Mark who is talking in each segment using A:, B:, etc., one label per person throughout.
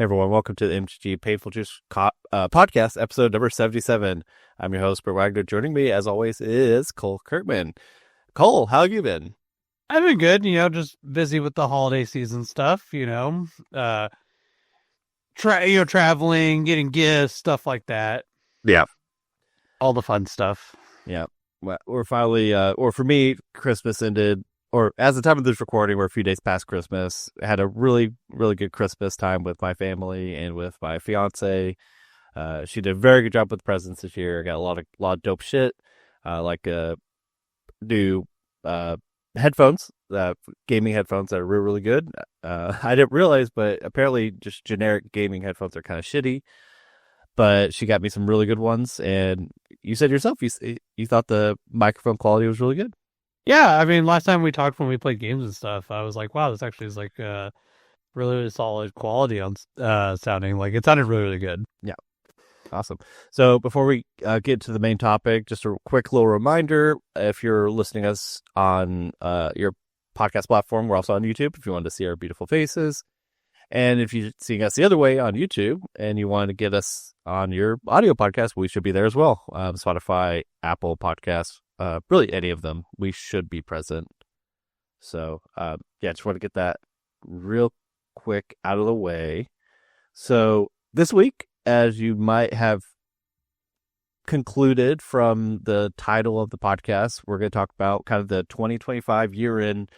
A: Everyone, welcome to the MTG Painful Juice podcast, episode number 77. I'm your host, Bert Wagner. Joining me, as always, is Cole Kirkman. Cole, how have you been?
B: I've been good, just busy with the holiday season stuff, traveling, getting gifts, stuff like that.
A: Yeah.
B: All the fun stuff.
A: Yeah. Well, we're finally, or for me, Christmas ended, or as the time of this recording, we're a few days past Christmas. I had a really, really good Christmas time with my family and with my fiance. She did a very good job with the presents this year. Got a lot of dope shit, like new headphones, gaming headphones that are really, really good. I didn't realize, but apparently just generic gaming headphones are kind of shitty. But she got me some really good ones, and you said yourself you thought the microphone quality was really good.
B: Yeah, I mean, last time we talked when we played games and stuff, I was like, wow, this actually is like really, really solid quality on sounding. Like, it sounded really, really good.
A: Yeah. Awesome. So before we get to the main topic, just a quick little reminder, if you're listening to us on your podcast platform, we're also on YouTube if you want to see our beautiful faces. And if you're seeing us the other way on YouTube and you want to get us on your audio podcast, we should be there as well. Spotify, Apple Podcasts, really any of them, we should be present. So, just want to get that real quick out of the way. So this week, as you might have concluded from the title of the podcast, we're going to talk about kind of the 2025 year-end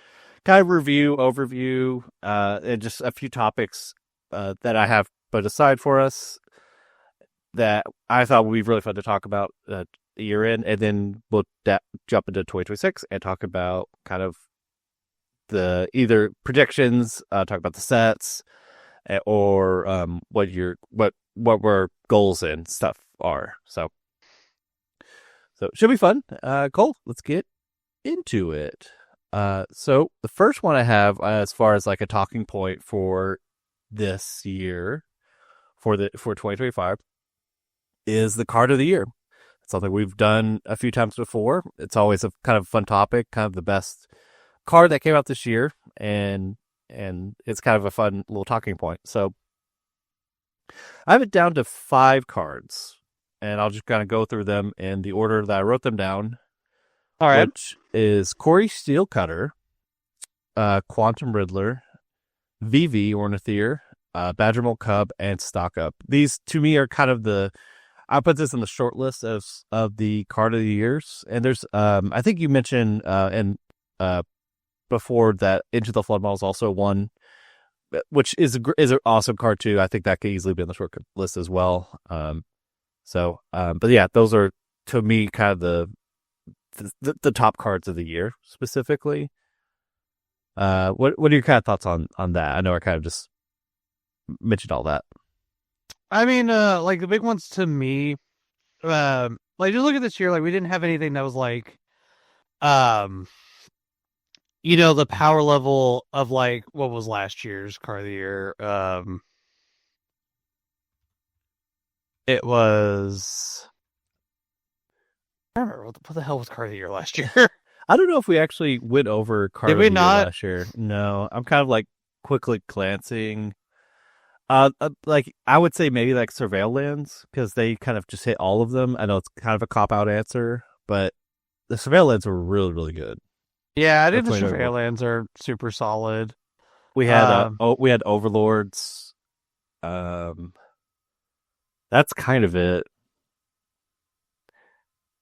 A: kind of review, overview, and just a few topics that I have put aside for us that I thought would be really fun to talk about the year-end, and then we'll jump into 2026 and talk about kind of the either predictions, talk about the sets, or what our goals and stuff are. So it should be fun. Cole, let's get into it. So the first one I have as far as like a talking point for this year, for 2025, is the card of the year. It's something we've done a few times before. It's always a kind of fun topic, kind of the best card that came out this year, and it's kind of a fun little talking point. So I have it down to 5 cards, and I'll just kind of go through them in the order that I wrote them down.
B: All right.
A: Which is Corey Steelcutter, Quantum Riddler, VV Ornithir, Badgermole Cub, and Stock Up. These, to me, are kind of I put this in the short list of the card of the years. And there's, I think you mentioned before that Into the Flood Mall is also one, which is an awesome card too. I think that could easily be on the short list as well. But yeah, those are, to me, kind of the top cards of the year specifically. What are your kind of thoughts on that? I know I kind of just mentioned all that.
B: I mean, like the big ones to me, like just look at this year, like we didn't have anything that was like, the power level of like what was last year's card of the year. It was, I don't remember what the hell was card of the year last year.
A: I don't know if we actually went over card of the year last year. No, I'm kind of like quickly glancing. Like I would say maybe like Surveil Lands, because they kind of just hit all of them. I know it's kind of a cop out answer, but the Surveil Lands were really, really good.
B: Yeah, I think the Surveil Lands are super solid.
A: We had we had Overlords. That's kind of it.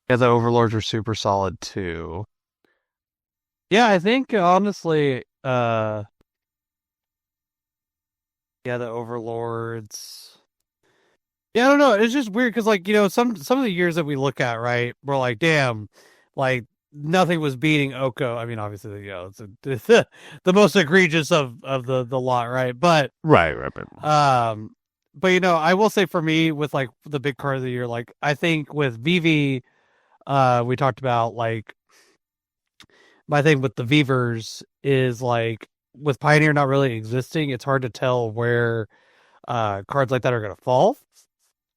B: Yeah, the Overlords are super solid too. Yeah, I think honestly, yeah, the Overlords. Yeah, I don't know. It's just weird because, like, some of the years that we look at, right, we're like, damn, like nothing was beating Oko. I mean, obviously, it's the most egregious of the lot, right? But
A: right.
B: But I will say for me, with like the big card of the year, like I think with VV, we talked about like my thing with the Beavers is like with Pioneer not really existing, it's hard to tell where cards like that are going to fall.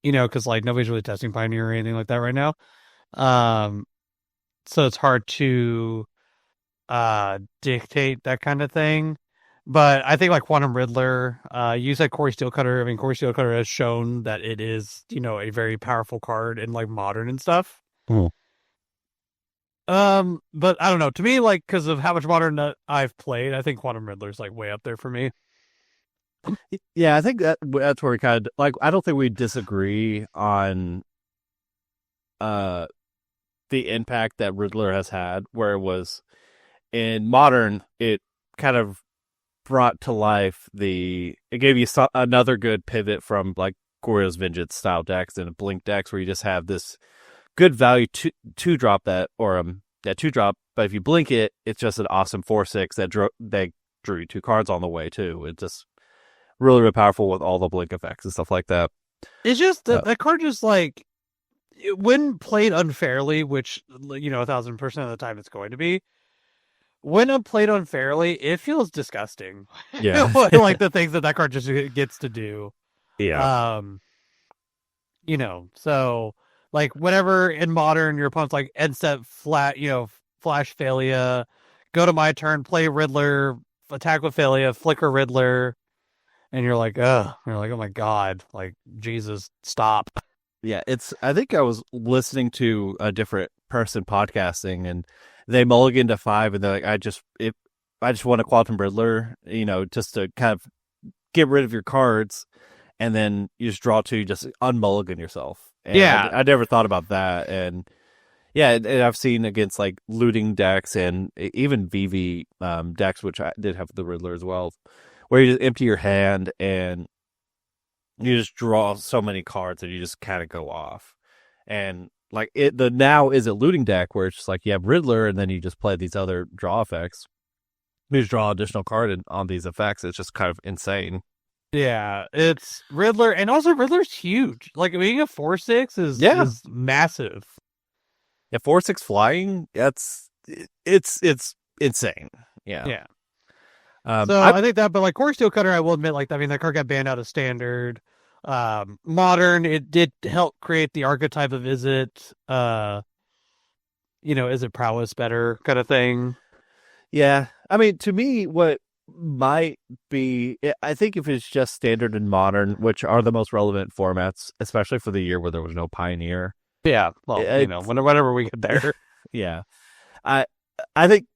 B: Because like nobody's really testing Pioneer or anything like that right now. So it's hard to dictate that kind of thing. But I think like Quantum Riddler, you said Corey Steelcutter. I mean, Corey Steelcutter has shown that it is, a very powerful card in like Modern and stuff.
A: Mhm.
B: But I don't know. To me, like, because of how much Modern that I've played, I think Quantum Riddler's like way up there for me.
A: Yeah, I think that's where we kind of like. I don't think we disagree on uh the impact that Riddler has had. Where it was in Modern, it kind of brought to life it gave you another good pivot from like Goryo's Vengeance style decks and Blink decks where you just have this good value two drop that 2-drop, but if you blink it, it's just an awesome 4/6 that drew you 2 cards on the way too. It's just really, really powerful with all the blink effects and stuff like that.
B: It's just that card just like when played unfairly, which 1,000% of the time it's going to be. When played unfairly, it feels disgusting.
A: Yeah,
B: like the things that card just gets to do.
A: yeah,
B: So like whenever in Modern your opponent's like end step flat, flash Failure, go to my turn, play Riddler, attack with Failure, flicker Riddler, and you're like, oh my god, like Jesus, stop.
A: yeah. I think I was listening to a different person podcasting, and they mulliganed to 5, and they're like, I just want a Quantum Riddler, just to kind of get rid of your cards, and then you just draw 2, just unmulligan yourself. And
B: Yeah.
A: I never thought about that, and yeah, and I've seen against like looting decks and even VV decks, which I did have the Riddler as well, where you just empty your hand and you just draw so many cards and you just kind of go off. And like the now is a looting deck where it's just like you have Riddler and then you just play these other draw effects. You just draw additional card on these effects. It's just kind of insane.
B: Yeah, it's Riddler, and also Riddler's huge. Like being a 4/6 is massive.
A: Yeah, 4/6 flying. It's insane. Yeah.
B: Yeah. I think that, but like Corey Steelcutter, I will admit, like I mean, that card got banned out of Standard. Modern, it did help create the archetype of is it prowess better kind of thing.
A: Yeah, I mean, to me, what might be, I think if it's just Standard and Modern, which are the most relevant formats, especially for the year where there was no Pioneer.
B: Yeah, well, whenever we get there.
A: Yeah, I think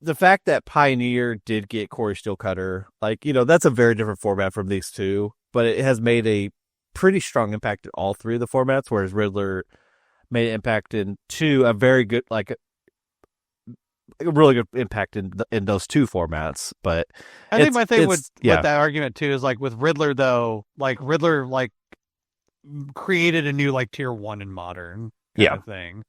A: the fact that Pioneer did get Corey Steelcutter, like, that's a very different format from these two, but it has made a pretty strong impact in all 3 of the formats, whereas Riddler made an impact in 2, a very good, like, a really good impact in those 2 formats. But
B: I think my thing with that argument too is like with Riddler though, like Riddler like created a new like tier 1 in Modern kind of thing.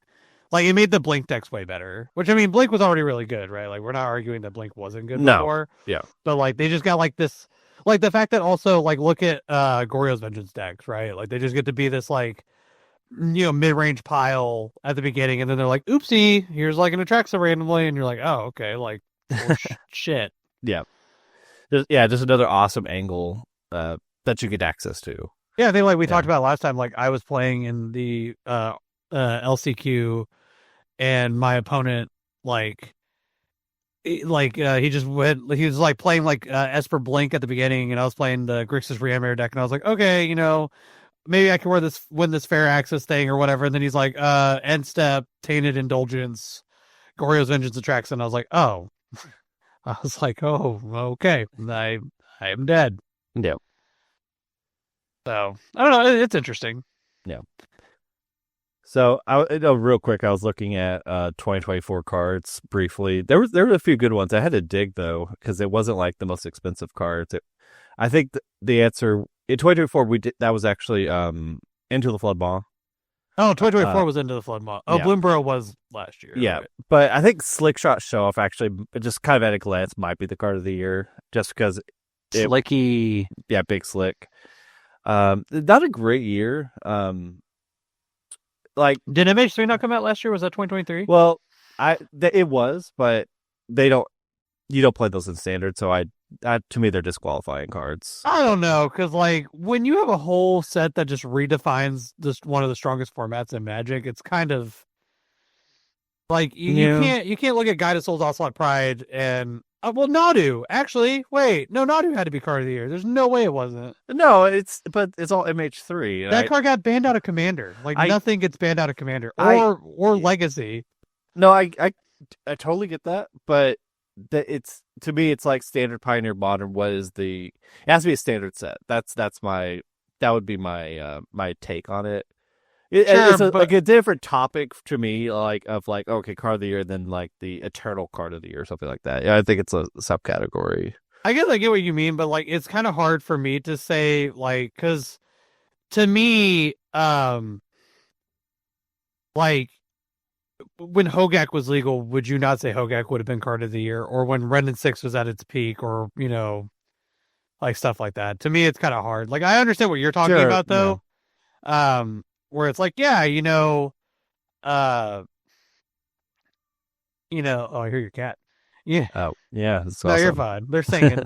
B: Like it made the Blink decks way better, which I mean Blink was already really good, right? Like we're not arguing that Blink wasn't good before.
A: Yeah.
B: But like they just got like this, like the fact that also like look at Goryo's Vengeance decks, right? Like they just get to be this like mid-range pile at the beginning, and then they're like, oopsie, here's like an Atraxa randomly, and you're like, oh, okay, like shit.
A: Yeah. Just another awesome angle that you get access to.
B: Yeah, I think like we talked about last time, like I was playing in the LCQ and my opponent he just went, he was like playing like Esper Blink at the beginning, and I was playing the Grixis Reanimator deck, and I was like, okay, maybe I can win this fair access thing or whatever. And then he's like, end step, Tainted Indulgence, Goryo's Vengeance Attracts, and I was like, oh. I was like, oh, okay. I am dead.
A: Yeah.
B: So I don't know, it's interesting.
A: Yeah. So real quick, I was looking at 2024 cards briefly. There were a few good ones. I had to dig though, because it wasn't like the most expensive cards. I think the answer in 2024 that was actually Into the Flood Maw.
B: Oh, 2024 was Into the Flood Maw. Oh, yeah. Bloomburrow was last year.
A: Yeah,
B: right?
A: But I think Slickshot Show Off actually, just kind of at a glance, might be the card of the year, just because
B: Slicky.
A: Yeah, big slick. Not a great year. Like,
B: did MH3 not come out last year? Was that 2023?
A: Well, it was, but you don't play those in Standard, so to me they're disqualifying cards.
B: I don't know, because like when you have a whole set that just redefines one of the strongest formats in Magic, it's kind of Like
A: Yeah.
B: you can't look at Guide of Souls Ocelot Pride and well, Nadu actually. Wait, no, Nadu had to be card of the year. There's no way it wasn't.
A: No, it's all MH3.
B: That card got banned out of Commander. Like
A: I
B: nothing gets banned out of Commander
A: I
B: or Legacy.
A: no, I totally get that, but it's to me it's like standard Pioneer Modern. What is the it has to be a standard set. That's my that would be my my take on it.
B: Sure,
A: It's
B: but
A: like a different topic to me, like of like okay, card of the year than like the eternal card of the year or something like that. Yeah, I think it's a subcategory.
B: I guess I get what you mean, but like it's kind of hard for me to say like because to me, like when Hogak was legal, would you not say Hogak would have been card of the year, or when Ren and Six was at its peak, or like stuff like that? To me, it's kind of hard. Like I understand what you're talking
A: Sure,
B: about
A: yeah.
B: though, where it's like yeah, uh, oh, I hear your cat. Yeah,
A: Oh, yeah, it's
B: no, you're
A: awesome.
B: fine. They're singing.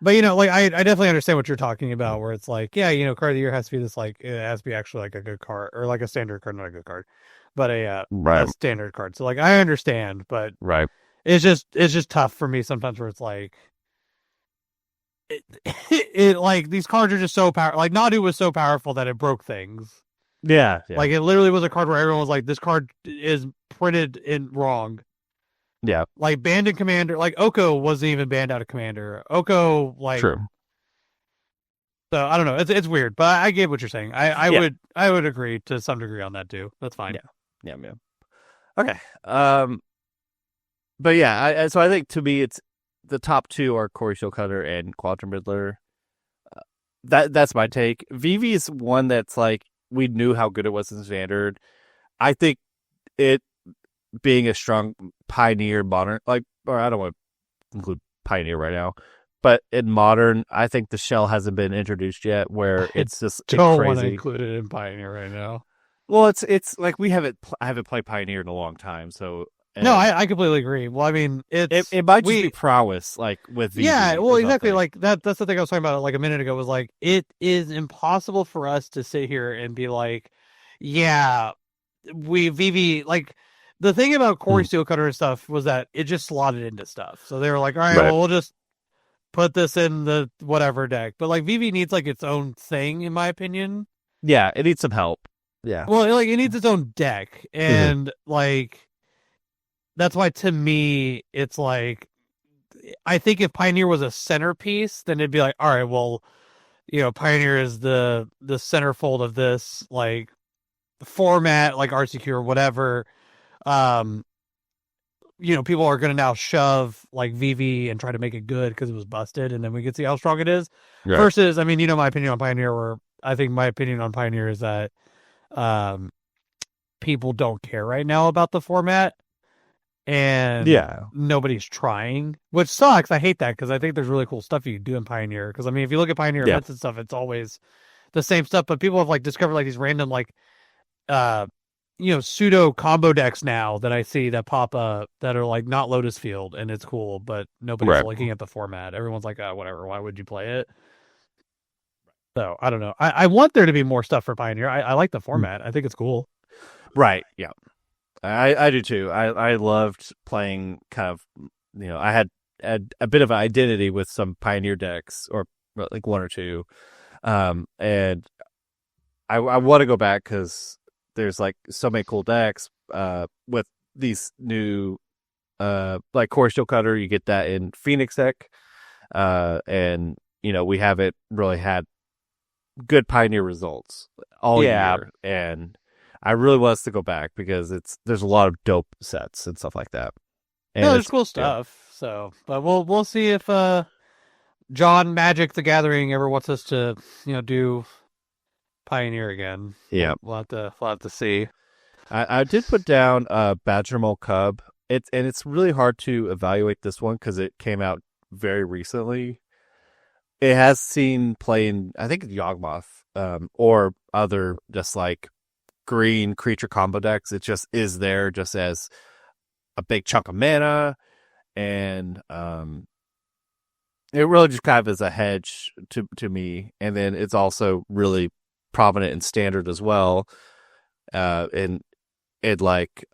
B: But like I definitely understand what you're talking about, where it's like, yeah, card of the year has to be this like it has to be actually like a good card or like a standard card, not a good card, but a
A: Right,
B: standard card. So like I understand, but
A: right.
B: it's just tough for me sometimes where it's like it, it like these cards are just so powerful. Like Nadu was so powerful that it broke things.
A: Yeah, yeah,
B: Like it literally was a card where everyone was like, this card is printed in wrong.
A: yeah.
B: Like banned in Commander, like Oko wasn't even banned out of Commander. Oko like
A: True.
B: so I don't know. It's weird, but I get what you're saying.
A: Yeah,
B: I would agree to some degree on that too. That's fine.
A: yeah, yeah, yeah. Okay. But yeah, so I think to me it's the top two are Corey Showcutter and Quantum Riddler. That's my take. Vivi is one that's like we knew how good it was in standard. I think it being a strong pioneer modern like or I don't want to include pioneer right now, but in modern I think the shell hasn't been introduced yet where
B: I
A: it's just it's
B: don't want to
A: crazy.
B: include it in Pioneer right now.
A: Well, it's like I haven't played pioneer in a long time, so
B: No,
A: and
B: I completely agree. Well, I mean,
A: it might just be prowess like with
B: yeah,
A: VV
B: well,
A: or
B: exactly.
A: something.
B: Like that's the thing I was talking about like a minute ago was like it is impossible for us to sit here and be like, yeah, we VV like the thing about Corey
A: Hmm.
B: Steelcutter and stuff was that it just slotted into stuff. So they were like, all right,
A: Right.
B: well, we'll just put this in the whatever deck. But like VV needs like its own thing, in my opinion.
A: Yeah, it needs some help. Yeah.
B: Well, like it needs its own deck,
A: Hmm.
B: and like that's why to me it's like I think if Pioneer was a centerpiece, then it'd be like, all right, well, Pioneer is the centerfold of this like format, like RCQ or whatever. Um, people are going to now shove like VV and try to make it good because it was busted, and then we can see how strong it is.
A: Right.
B: Versus, I mean, my opinion on Pioneer, where I think my opinion on Pioneer is that um, people don't care right now about the format, and
A: Yeah.
B: nobody's trying, which sucks. I hate that because I think there's really cool stuff you can do in Pioneer. Because I mean, if you look at Pioneer
A: Yeah.
B: events and stuff, it's always the same stuff, but people have like discovered like these random like uh pseudo combo decks now that I see that pop up that are like not Lotus Field, and it's cool, but nobody's
A: Right.
B: looking at the format. Everyone's like, whatever, why would you play it? So I don't know. I want there to be more stuff for Pioneer. I like the format. I think it's cool.
A: Right. Yeah. I do too. I loved playing kind of I had a bit of an identity with some pioneer decks or like one or two. And I want to go back because there's like so many cool decks with these new like Core Steel Cutter. You get that in Phoenix deck, and we haven't really had good pioneer results all
B: Yeah.
A: year, and I really want us to go back because there's a lot of dope sets and stuff like that,
B: No,
A: and
B: there's
A: it's
B: cool
A: yeah
B: stuff. So, but we'll see if John Magic the Gathering ever wants us to do Pioneer again.
A: yeah.
B: We'll have to see.
A: I did put down Badgermole Cub. It's really hard to evaluate this one because it came out very recently. It has seen play in I think Yawgmoth or other just like green creature combo decks. It just is there just as a big chunk of mana, and it really just kind of is a hedge to me. And then it's also really prominent in standard as well. And it like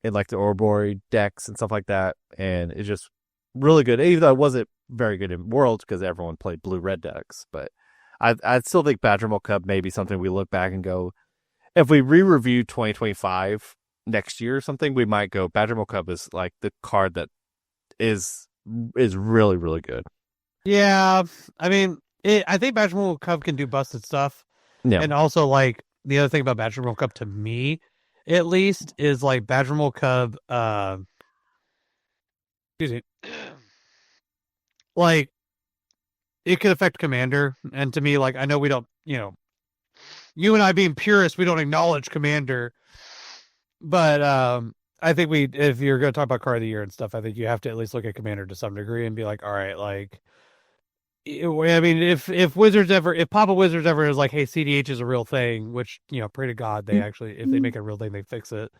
A: in like the Ouroboros decks and stuff like that, and it's just really good. Even though it wasn't very good in Worlds because everyone played blue red decks, but I still think Badger Milk Cup may be something we look back and go, if we re-review 2025 next year or something, we might go Badger Milk Cup is like the card that is really really good.
B: Yeah, I mean, I think Badger World Cup can do busted stuff,
A: Yeah,
B: and also like the other thing about Badger World Cup to me, at least, is like Badger World Cup. Excuse me, like it could affect Commander, and to me, like I know we don't, you and I being purists, we don't acknowledge Commander, but I think if you're going to talk about card of the year and stuff, I think you have to at least look at Commander to some degree and be like, all right, like. I mean, if Papa Wizards ever is like, hey, CDH is a real thing, which pray to God they actually, if they make it a real thing, they fix it.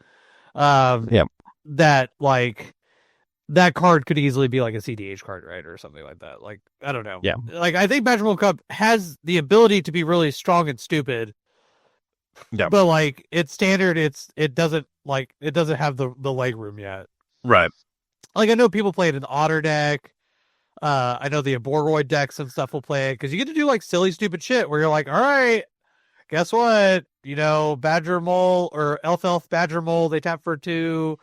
A: yeah,
B: That like that card could easily be like a CDH card, right, or something like that. Like I don't know.
A: yeah,
B: Like I think Badger World Cup has the ability to be really strong and stupid,
A: yeah.
B: but like it's standard. It doesn't have the leg room yet.
A: Right.
B: Like I know people play it in the Otter deck. I know the Aboroid decks and stuff will play it because you get to do like silly, stupid shit where you're like, all right, guess what? Badger Mole or Elf Badger Mole, they tap for 2,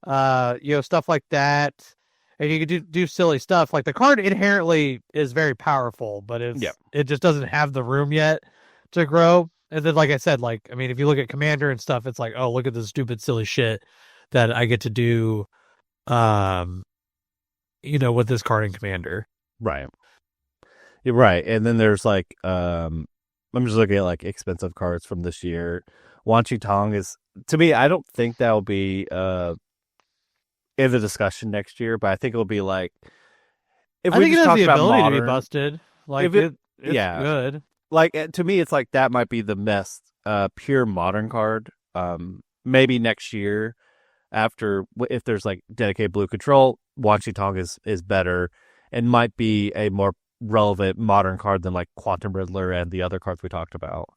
B: stuff like that. And you can do silly stuff. Like the card inherently is very powerful, but it just doesn't have the room yet to grow. And then, like I said, like, I mean, if you look at Commander and stuff, it's like, oh, look at this stupid, silly shit that I get to do. With this card in Commander.
A: Right. You're right. And then there's like I'm just looking at like expensive cards from this year. Wan Chi Tong is, to me, I don't think that'll be in the discussion next year, but I think it'll be like, if
B: I
A: we
B: think it
A: just
B: has
A: talk
B: the
A: about
B: ability
A: modern,
B: to be busted. Like
A: it's
B: it's good.
A: like to me it's like that might be the best pure modern card. Maybe next year, after, if there's like dedicated blue control, Wan Chi Tong is better and might be a more relevant modern card than like Quantum Riddler and the other cards we talked about.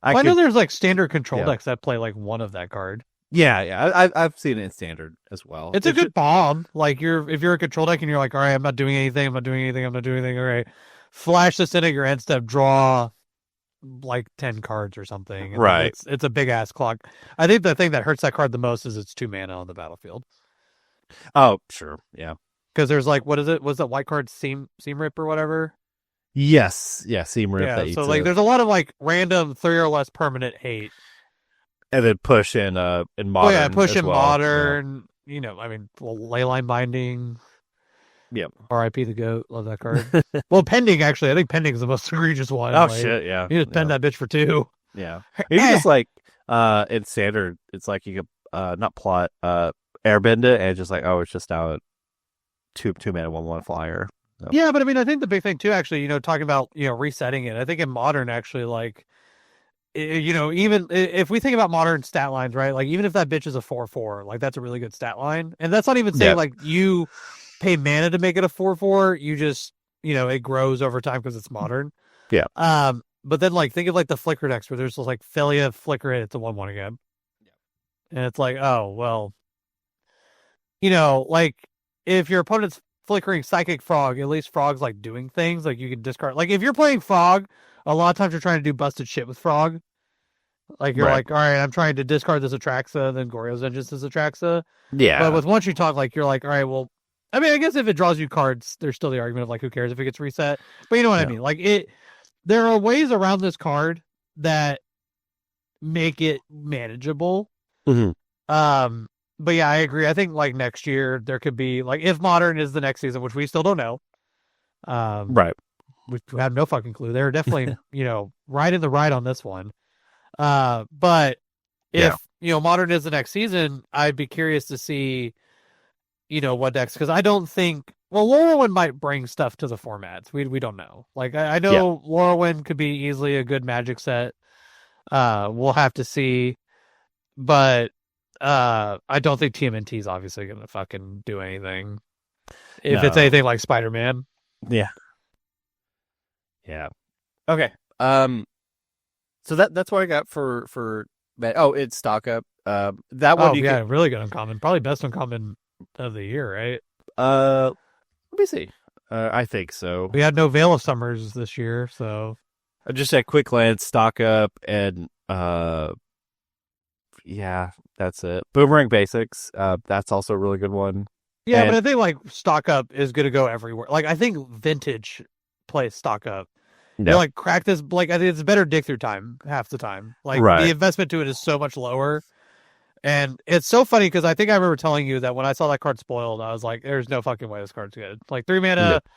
B: I know there's like standard control
A: Yeah.
B: decks that play like one of that card.
A: Yeah, I've seen it in standard as well.
B: It's a good bomb. Like if you're a control deck and you're like, all right, I'm not doing anything. All right, flash this in at your end step, draw like 10 cards or something. And
A: right.
B: It's a big ass clock. I think the thing that hurts that card the most is it's 2 mana on the battlefield.
A: Oh, sure. Yeah.
B: Because there's like, what is it? Was that white card seam rip or whatever?
A: Yes. Yeah. Seam rip.
B: Yeah. So like, there's a lot of like random 3 or less permanent hate.
A: And then push in modern.
B: Oh yeah, push in
A: well.
B: modern. Yeah. I mean, leyline binding.
A: Yep.
B: R.I.P. the GOAT. Love that card. Well, pending, actually. I think pending is the most egregious one.
A: Oh, shit, yeah.
B: You just pen that bitch for 2.
A: Yeah. Even just like, in standard, it's like you could, not plot, airbend it, and just like, oh, it's just now a 2 mana 1/1 flyer. So.
B: Yeah, but I mean, I think the big thing too, actually, talking about, resetting it, I think in modern, actually, like, even if we think about modern stat lines, right? Like, even if that bitch is a 4/4, like, that's a really good stat line. And that's not even saying, like, you pay mana to make it a 4/4. You just, it grows over time because it's modern.
A: Yeah.
B: But then, like, think of, like, the Flicker decks where there's just, like, Felia, Flicker it, it's a 1/1 again. Yeah. And it's like, oh, well, like, if your opponent's flickering Psychic Frog, at least Frog's, like, doing things. Like, you can discard. Like, if you're playing Frog, a lot of times you're trying to do busted shit with Frog. Like, you're like, all right, I'm trying to discard this Atraxa, then Goryo's Vengeance is Atraxa.
A: Yeah.
B: But with Once You Talk, like, you're like, all right, well, I mean, I guess if it draws you cards, there's still the argument of, like, who cares if it gets reset? But you know what I mean? Like, there are ways around this card that make it manageable.
A: Mm-hmm.
B: But yeah, I agree. I think, like, next year, there could be, like, if Modern is the next season, which we still don't know.
A: Right.
B: We have no fucking clue. They're definitely, right in the right on this one. But if, Modern is the next season, I'd be curious to see, what decks, because I don't think, well, Lorwyn might bring stuff to the formats. We don't know. Like, I know Lorwyn could be easily a good Magic set. We'll have to see. But I don't think TMNT is obviously going to fucking do anything. If it's anything like Spider-Man.
A: Yeah. Yeah. Okay. So that's what I got for It's stock up. That one
B: Oh
A: you
B: yeah,
A: could.
B: really good uncommon. Probably best uncommon of the year, right?
A: Uh, Let me see. I think so.
B: We had no Veil of Summers this year, so
A: I just at quick glance, stock up, and yeah, that's it. Boomerang Basics. That's also a really good one.
B: yeah. But
A: And
B: I think like stock up is gonna go everywhere. Like I think vintage plays stock up. You're
A: yeah,
B: like crack this. Like I think it's better dig through time half the time. Like the
A: right.
B: investment to it is so much lower. And it's so funny because I think I remember telling you that when I saw that card spoiled, I was like, "There's no fucking way this card's good." Like 3 mana,
A: Yep.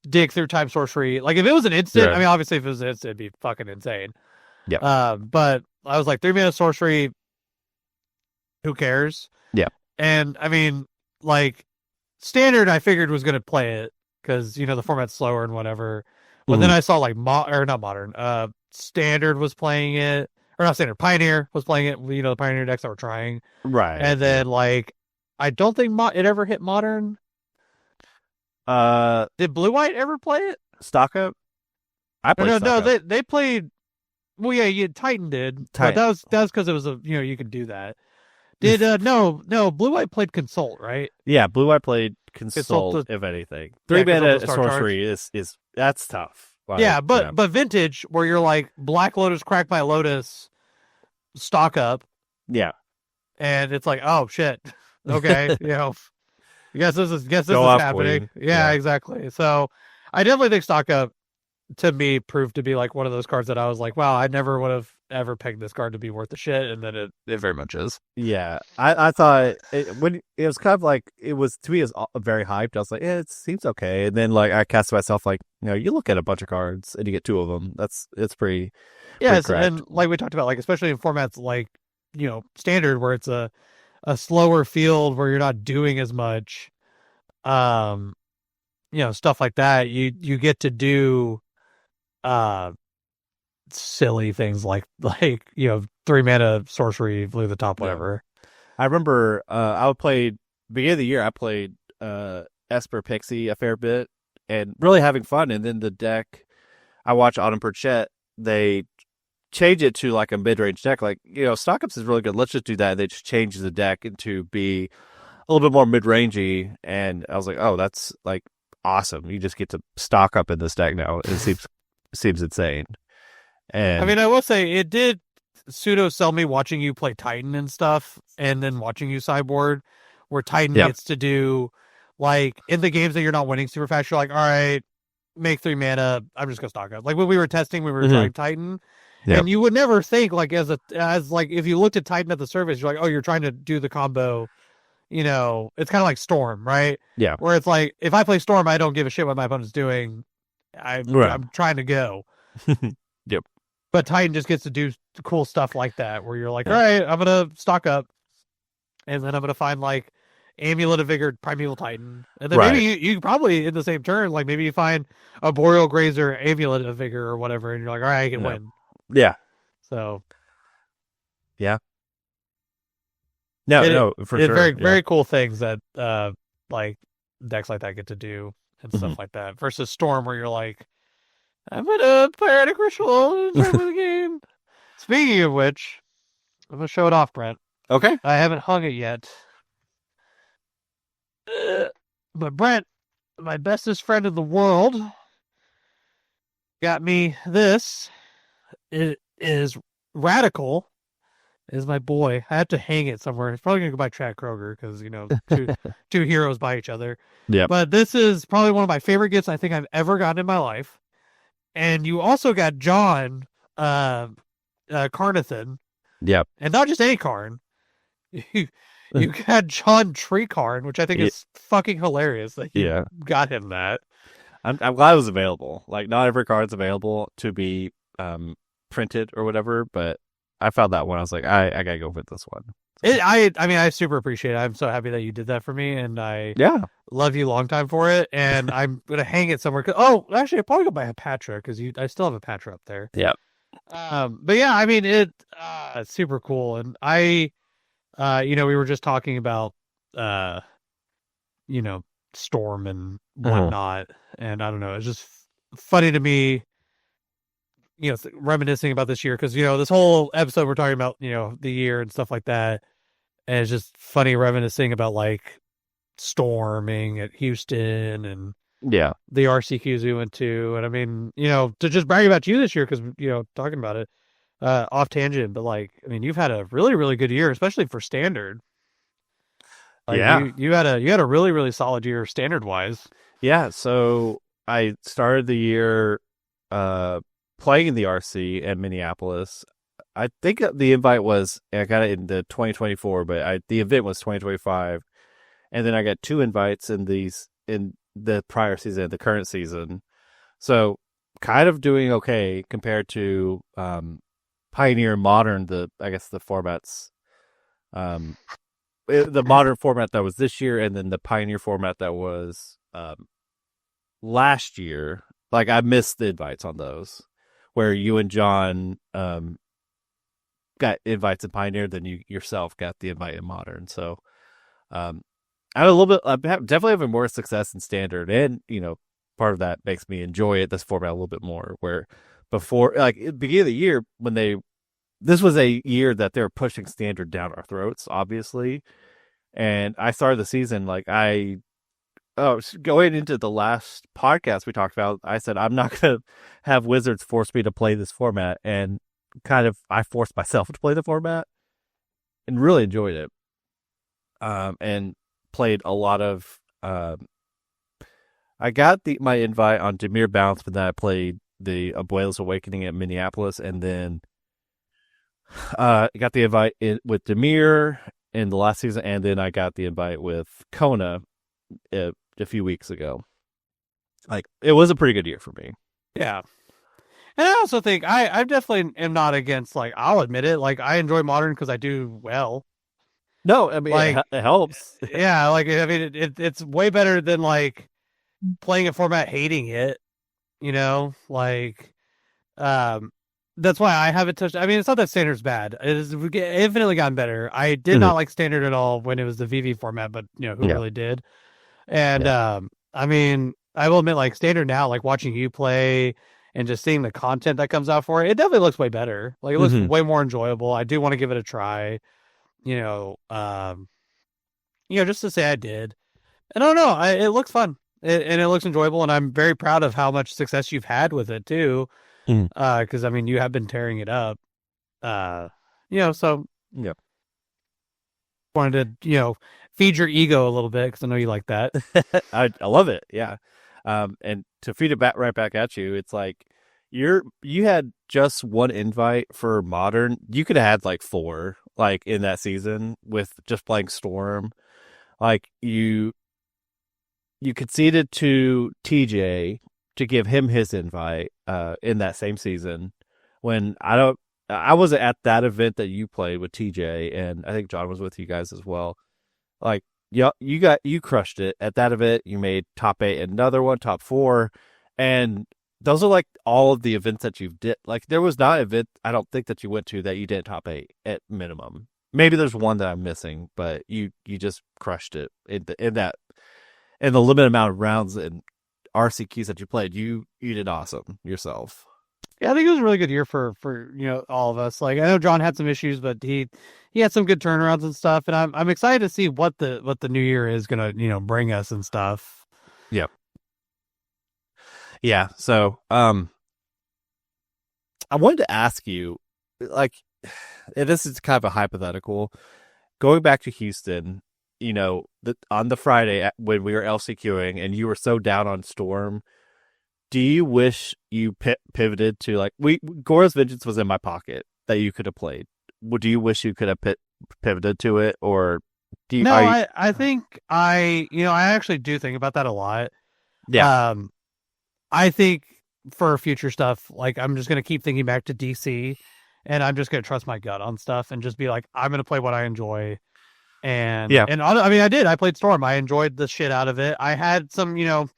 B: dig through time sorcery. Like if it was an instant, I
A: Right.
B: mean, obviously if it was an instant, it'd be fucking insane.
A: Yep.
B: But I was like 3 mana sorcery. Who cares?
A: Yep.
B: And I mean, like standard, I figured was gonna play it because the format's slower and whatever. But then
A: Mhm.
B: I saw like or not modern. Standard was playing it, or not standard. Pioneer was playing it. The Pioneer decks that were trying.
A: Right.
B: And
A: Yeah.
B: then like I don't think it ever hit modern.
A: Uh,
B: Did Blue White ever play it?
A: stock up. I
B: No,
A: played
B: no,
A: stock
B: no.
A: up.
B: They played. Well, yeah, Titan did, but
A: Tight.
B: that was because it was you could do that. Did no Blue White played Consult, right?
A: Yeah, blue white played
B: Consult
A: consult
B: the
A: if anything. Three
B: yeah Consult the
A: mana
B: Star Charge.
A: sorcery is that's tough. Like
B: Yeah,
A: yeah.
B: but vintage where you're like Black Lotus, Crack My Lotus, stock up,
A: Yeah.
B: and it's like oh shit, okay, guess this
A: Go
B: is
A: off
B: happening.
A: queen.
B: Yeah,
A: Yeah.
B: exactly. So I definitely think stock up to me proved to be like one of those cards that I was like, wow, I never would have ever pegged this card to be worth the shit, and then it very much is.
A: Yeah. I thought when it was kind of like it was to me it was very hyped. I was like, yeah, it seems okay. And then like I cast myself like, you look at a bunch of cards and you get two of them. It's pretty
B: Yes,
A: correct.
B: and like we talked about, like especially in formats like standard where it's a slower field where you're not doing as much, um, stuff like that. You get to do uh silly things like 3 mana sorcery, blew the top,
A: Yeah.
B: whatever.
A: I remember I would play beginning of the year. I played Esper Pixie a fair bit and really having fun. And then the deck I watch Autumn Perchet, they change it to like a mid range deck. Like Stock Ups is really good. Let's just do that. And they just change the deck into be a little bit more mid rangey. And I was like, oh, that's like awesome. You just get to stock up in this deck now. It seems insane.
B: I
A: And
B: mean, I will say it did pseudo sell me watching you play Titan and stuff, and then watching you sideboard, where Titan
A: yeah,
B: gets to do like in the games that you're not winning super fast. You're like, all right, make 3 mana. I'm just gonna stock up. Like when we were testing, we were
A: hmm
B: trying Titan,
A: yeah,
B: and you would never think like as like if you looked at Titan at the surface, you're like, oh, you're trying to do the combo. It's kind of like Storm, right?
A: yeah,
B: Where it's like if I play Storm, I don't give a shit what my opponent's doing.
A: right,
B: I'm trying to go.
A: yep,
B: But Titan just gets to do cool stuff like that, where you're like, all
A: yeah,
B: right, I'm gonna stock up, and then I'm gonna find like Amulet of Vigor, Primeval Titan, and then maybe
A: right,
B: you probably in the same turn, like maybe you find a Boreal Grazer, Amulet of Vigor, or whatever, and you're like, all right, I can
A: yeah,
B: win.
A: yeah,
B: So
A: yeah. No,
B: it
A: no, for
B: it
A: sure.
B: very
A: Yeah.
B: very cool things that like decks like that get to do and
A: hmm
B: stuff like that versus Storm, where you're like, I'm gonna Poetic Ritual and start with the game. Speaking of which, I'm gonna show it off, Brent.
A: Okay.
B: I haven't hung it yet. But Brent, my bestest friend in the world, got me this. It is Radical. Is my boy. I have to hang it somewhere. It's probably gonna go by Chad Kroger because two heroes by each other.
A: Yep.
B: But this is probably one of my favorite gifts I think I've ever gotten in my life. And you also got John Carnathan,
A: Yep.
B: and not just any Karn. You got John Tree Karn, which I think
A: It,
B: is fucking hilarious that you
A: yeah.
B: got him that.
A: I'm glad it was available. Like not every card's available to be printed or whatever, but I found that one. I was like, I gotta go with this one.
B: I mean, I super appreciate it. I'm so happy that you did that for me, and I
A: Yeah.
B: love you long time for it. And I'm gonna hang it somewhere. Oh, actually, I'll probably go buy a Patra because I still have a Patra up there.
A: Yep.
B: But yeah, I mean, it's super cool. And we were just talking about, uh, Storm and
A: Mhm.
B: whatnot. And I don't know, it's just funny to me, reminiscing about this year because this whole episode we're talking about the year and stuff like that, and it's just funny reminiscing about like storming at Houston and
A: Yeah.
B: the RCQs we went to, and I mean to just brag about you this year because talking about it off tangent, but like I mean you've had a really really good year, especially for standard. Like
A: Yeah.
B: you had a really really solid year standard wise.
A: Yeah. So I started the year playing in the RC in Minneapolis. I think the invite was, I got it in the 2024, but the event was 2025. And then I got 2 invites in the prior season, the current season. So kind of doing okay compared to Pioneer Modern, I guess the formats, the modern format that was this year, and then the Pioneer format that was last year. Like I missed the invites on those, where you and John got invites in Pioneer, then you yourself got the invite in Modern. So I had a little bit. I'm definitely having more success in Standard, and part of that makes me enjoy this format a little bit more. Where before, like at the beginning of the year, this was a year that they were pushing Standard down our throats, obviously. And I started the season going into the last podcast we talked about, I said I'm not going to have Wizards force me to play this format, and kind of I forced myself to play the format and really enjoyed it. And played a lot of. I got my invite on Demir Bounce, but then I played the Abuela's Awakening at Minneapolis, and then got the invite with Demir in the last season, and then I got the invite with Kona a few weeks ago. Like it was a pretty good year for me.
B: Yeah. And I also think I definitely am not against, like, I'll admit it, like I enjoy Modern because I do well.
A: No, I mean
B: Like
A: it helps.
B: yeah, like I mean it's way better than like playing a format hating it, like that's why I haven't touched. I mean, it's not that Standard's bad. It is infinitely gotten better. I did not like Standard at all when it was the VV format, but who really did? And I mean, I will admit, like Standard now, like watching you play and just seeing the content that comes out for it, it definitely looks way better. Like it looks way more enjoyable. I do want to give it a try. Just to say I did. And I don't know, it looks fun and it looks enjoyable, and I'm very proud of how much success you've had with it too. Because I mean, you have been tearing it up. So
A: Yeah.
B: wanted to feed your ego a little bit because I know you like that.
A: I love it. Yeah. And to feed it right back at you, it's like you had just 1 invite for Modern. You could have had like 4, like in that season with just playing Storm. Like you conceded to TJ to give him his invite in that same season, when I wasn't at that event that you played with TJ, and I think John was with you guys as well. Like you crushed it at that event. You made top 8, another one top 4, and those are like all of the events that you've did. Like there was not an event I don't think that you went to that you didn't top 8 at minimum. Maybe there's one that I'm missing, but you just crushed it in the limited amount of rounds and RCQs that you played. You did awesome yourself.
B: Yeah, I think it was a really good year for all of us. Like I know John had some issues, but he had some good turnarounds and stuff, and I'm excited to see what the new year is gonna bring us and stuff.
A: Yeah. Yeah. So I wanted to ask you, like, and this is kind of a hypothetical. Going back to Houston, on the Friday when we were LCQing and you were so down on Storm, do you wish you pivoted to like Gora's Vengeance was in my pocket that you could have played? Do you wish you could have pivoted to it, or do you?
B: No, I think I actually do think about that a lot.
A: Yeah.
B: I think for future stuff, like I'm just gonna keep thinking back to DC, and I'm just gonna trust my gut on stuff and just be like, I'm gonna play what I enjoy. And I mean, I did. I played Storm. I enjoyed the shit out of it. I had some, at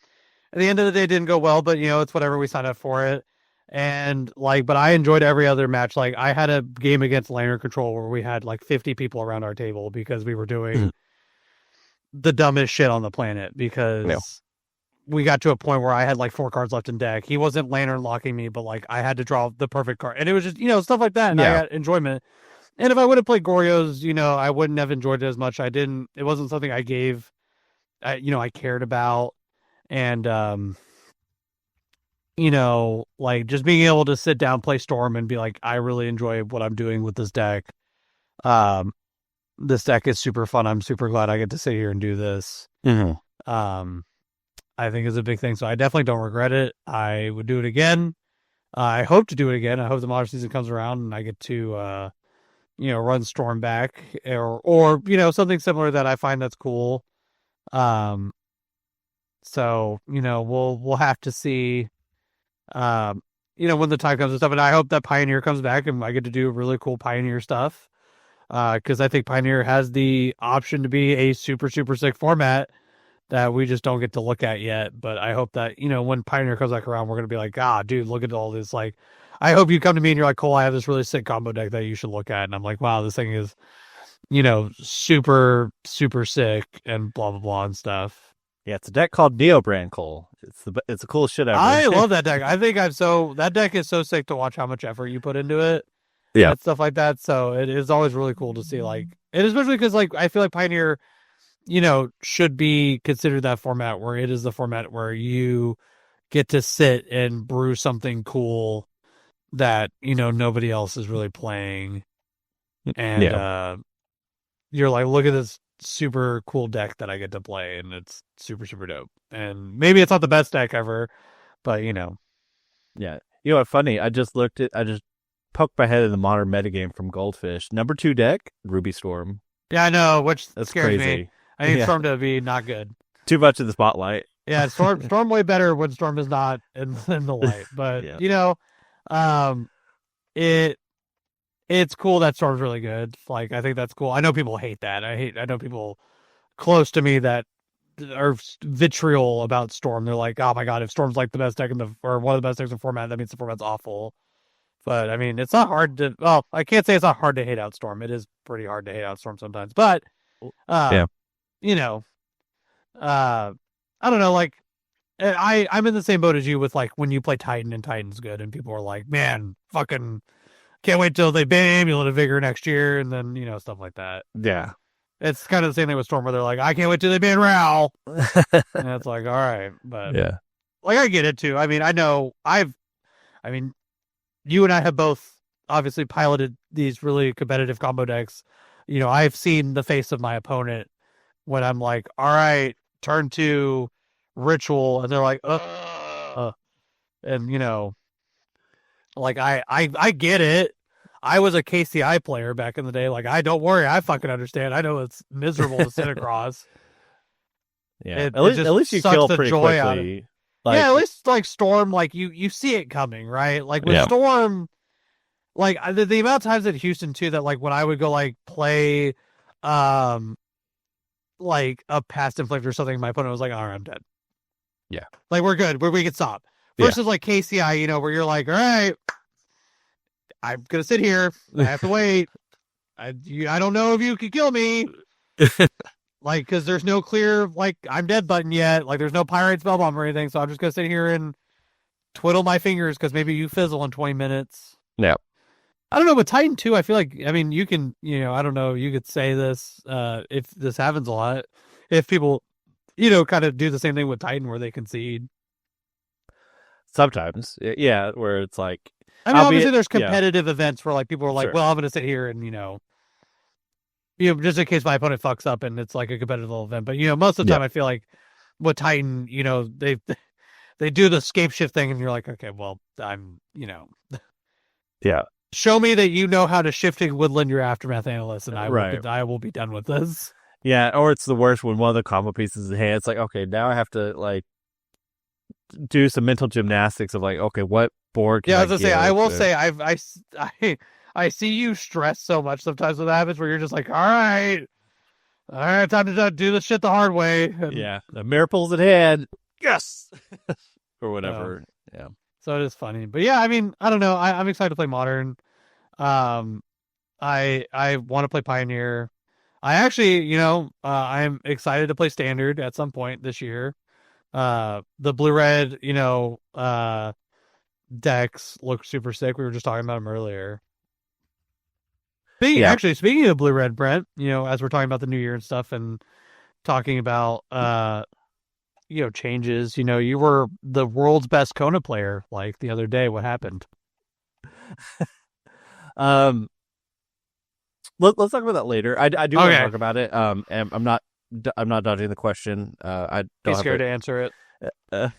B: the end of the day, it didn't go well, but it's whatever. We signed up for it, and but I enjoyed every other match. Like I had a game against Lantern Control where we had like 50 people around our table because we were doing the dumbest shit on the planet. Because we got to a point where I had like 4 cards left in deck. He wasn't lantern locking me, but like I had to draw the perfect card, and it was just stuff like that, and I
A: Yeah.
B: got enjoyment. And if I would have played Goryo's, I wouldn't have enjoyed it as much. I didn't. It wasn't something I gave. I cared about, and like just being able to sit down, play Storm, and be like, I really enjoy what I'm doing with this deck. Um, this deck is super fun. I'm super glad I get to sit here and do this.
A: Mm-hmm.
B: I think is a big thing. So I definitely don't regret it. I would do it again. I hope to do it again. I hope the modern season comes around and I get to, run Storm back or something similar that I find that's cool. So, we'll have to see, when the time comes and stuff. And I hope that Pioneer comes back and I get to do really cool Pioneer stuff. Because I think Pioneer has the option to be a super, super sick format that we just don't get to look at yet. But I hope that, when Pioneer comes back around, we're going to be like, dude, look at all this. Like, I hope you come to me and you're like, Cole, I have this really sick combo deck that you should look at. And I'm like, wow, this thing is, super, super sick and blah, blah, blah and stuff.
A: Yeah, it's a deck called Neobrand, Cole. It's the coolest shit ever.
B: I love that deck. I think that deck is so sick to watch how much effort you put into it.
A: Yeah.
B: And stuff like that. So it is always really cool to see, like, and especially because, like, I feel like Pioneer, should be considered that format where it is the format where you get to sit and brew something cool that, nobody else is really playing. And you're like, look at this super cool deck that I get to play, and it's super, super dope. And maybe it's not the best deck ever, but
A: Yeah. You know what's funny? I just poked my head in the modern metagame from Goldfish. Number 2 deck, Ruby Storm.
B: Yeah, I know, which
A: That's
B: scares
A: crazy.
B: me. I need Storm to be not good.
A: Too much in the spotlight.
B: Yeah, Storm way better when Storm is not in the light. But it's cool that Storm's really good. Like, I think that's cool. I know people hate that. I know people close to me that are vitriol about Storm. They're like, oh my god, if Storm's like the best deck or one of the best decks in the format, that means the format's awful. But I mean, it's not hard to. Well, I can't say it's not hard to hate out Storm. It is pretty hard to hate out Storm sometimes. But, I don't know. Like, I'm in the same boat as you with, like, when you play Titan and Titan's good, and people are like, man, fucking can't wait till they ban Amulet of Vigor next year, and then stuff like that.
A: Yeah.
B: It's kind of the same thing with Storm, where they're like, I can't wait till they ban Rao. And it's like, all right, but like, I get it too. I mean, you and I have both obviously piloted these really competitive combo decks. I've seen the face of my opponent when I'm like, all right, turn 2 ritual, and they're like, and like, I get it. I was a KCI player back in the day. Like, don't worry, I fucking understand. I know it's miserable to sit across.
A: Yeah, at least you kill pretty quickly.
B: Like, at least, like, Storm, like, you see it coming, right? Like, with Storm, like, the amount of times at Houston too that, like, when I would go, like, play like a past inflict or something, my opponent was like, all right, I'm dead.
A: Yeah,
B: like, we're good, we can stop. Versus like KCI, where you're like, all right, I'm gonna sit here, I have to wait. I don't know if you can kill me. Like, because there's no clear, like, I'm dead button yet. Like, there's no Pirate Spellbomb or anything, so I'm just going to sit here and twiddle my fingers because maybe you fizzle in 20 minutes.
A: Yeah.
B: I don't know, but Titan 2, I feel like, I mean, you can, I don't know, you could say this if this happens a lot. If people, kind of do the same thing with Titan where they concede.
A: Sometimes. Yeah, where it's like...
B: I mean, obviously there's competitive events where, like, people are like, well, I'm going to sit here and, just in case my opponent fucks up and it's like a competitive event. But, most of the time I feel like with Titan, they do the scape shift thing and you're like, okay, well, I'm,
A: Yeah.
B: Show me that you know how to shifting woodland your aftermath analyst, and I will be done with this.
A: Yeah, or it's the worst when one of the combo pieces is in hand. It's like, okay, now I have to, like, do some mental gymnastics of, like, okay, what board can I was
B: going to say, I see you stress so much sometimes with habits where you're just like, all right, time to do the shit the hard way. And,
A: the miracle's at hand. Yes! Or whatever. Yeah. So
B: it is funny. But yeah, I mean, I don't know. I'm excited to play Modern. I want to play Pioneer. I actually, I'm excited to play Standard at some point this year. The blue red, decks look super sick. We were just talking about them earlier.
A: Yeah.
B: Speaking of blue red, Brent, as we're talking about the new year and stuff, and talking about changes. You were the world's best Kona player like the other day. What happened?
A: Um, let's talk about that later. I do want to
B: Okay.
A: talk about it. And I'm not dodging the question. I don't
B: Be
A: have
B: scared
A: it.
B: to answer it.
A: Uh,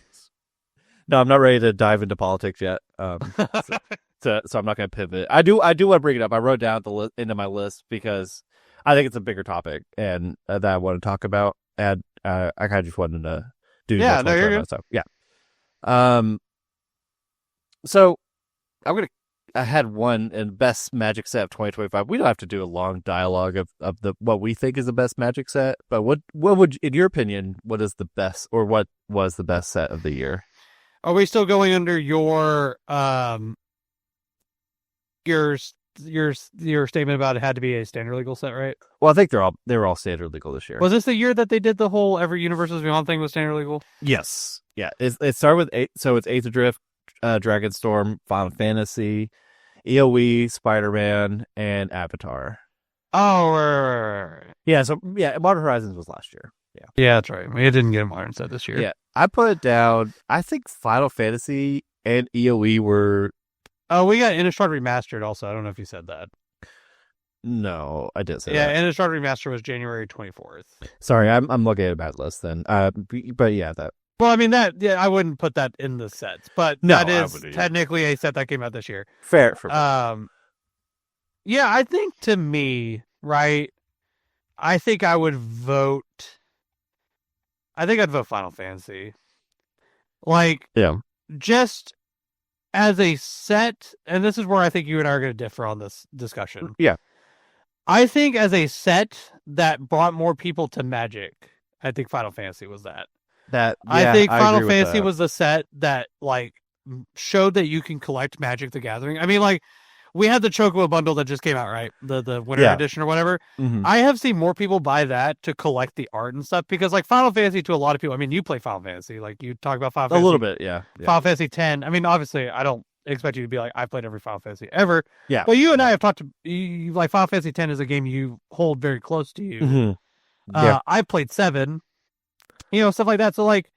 A: no, I'm not ready to dive into politics yet. So I'm not going to pivot. I do want to bring it up. I wrote down into my list because I think it's a bigger topic and that I want to talk about. And I kind of just wanted to do
B: Yeah,
A: this
B: no,
A: one
B: you're
A: by
B: good.
A: myself. Yeah. So I had one in best Magic set of 2025. We don't have to do a long dialogue of the what we think is the best Magic set, but what would, in your opinion, what is the best, or what was the best set of the year?
B: Are we still going under your your statement about it had to be a standard legal set, right?
A: Well, I think they were all standard legal this year.
B: Was this the year that they did the whole every universes beyond thing with standard legal?
A: Yes. Yeah. It started with eight. So it's Eighth Drift, Dragonstorm, Final Fantasy, EOE, Spider-Man, and Avatar.
B: Oh, right.
A: Yeah. So yeah, Modern Horizons was last year. Yeah.
B: Yeah, that's right. We didn't get a modern set this year.
A: Yeah. I put it down. I think Final Fantasy and EOE were.
B: Oh, we got Innistrad Remastered also. I don't know if you said that.
A: No, I didn't say
B: Yeah,
A: that.
B: Innistrad Remastered was January 24th.
A: Sorry, I'm looking at a bad list then. But yeah, that.
B: Well, I mean I wouldn't put that in the sets, but
A: No,
B: that
A: I
B: is
A: wouldn't either.
B: technically a set that came out this year.
A: Fair.
B: Yeah, I think to me, right, I think I would vote. I think I'd vote Final Fantasy. Like,
A: Yeah.
B: just as a set, and this is where I think you and I are going to differ on this discussion.
A: Yeah.
B: I think as a set that brought more people to Magic, I think Final Fantasy was that. I think Final Fantasy was the set that like showed that you can collect Magic the Gathering. I mean, like, we had the Chocobo bundle that just came out, right? The winter edition or whatever.
A: Mm-hmm.
B: I have seen more people buy that to collect the art and stuff because, like, Final Fantasy to a lot of people. I mean, you play Final Fantasy, like you talk about Final Fantasy
A: a little bit, yeah.
B: Final Fantasy 10. I mean, obviously, I don't expect you to be like I've played every Final Fantasy ever.
A: Yeah,
B: but you and I have talked to you, like Final Fantasy 10 is a game you hold very close to you.
A: Mm-hmm. Yeah.
B: I played 7, stuff like that. So, like,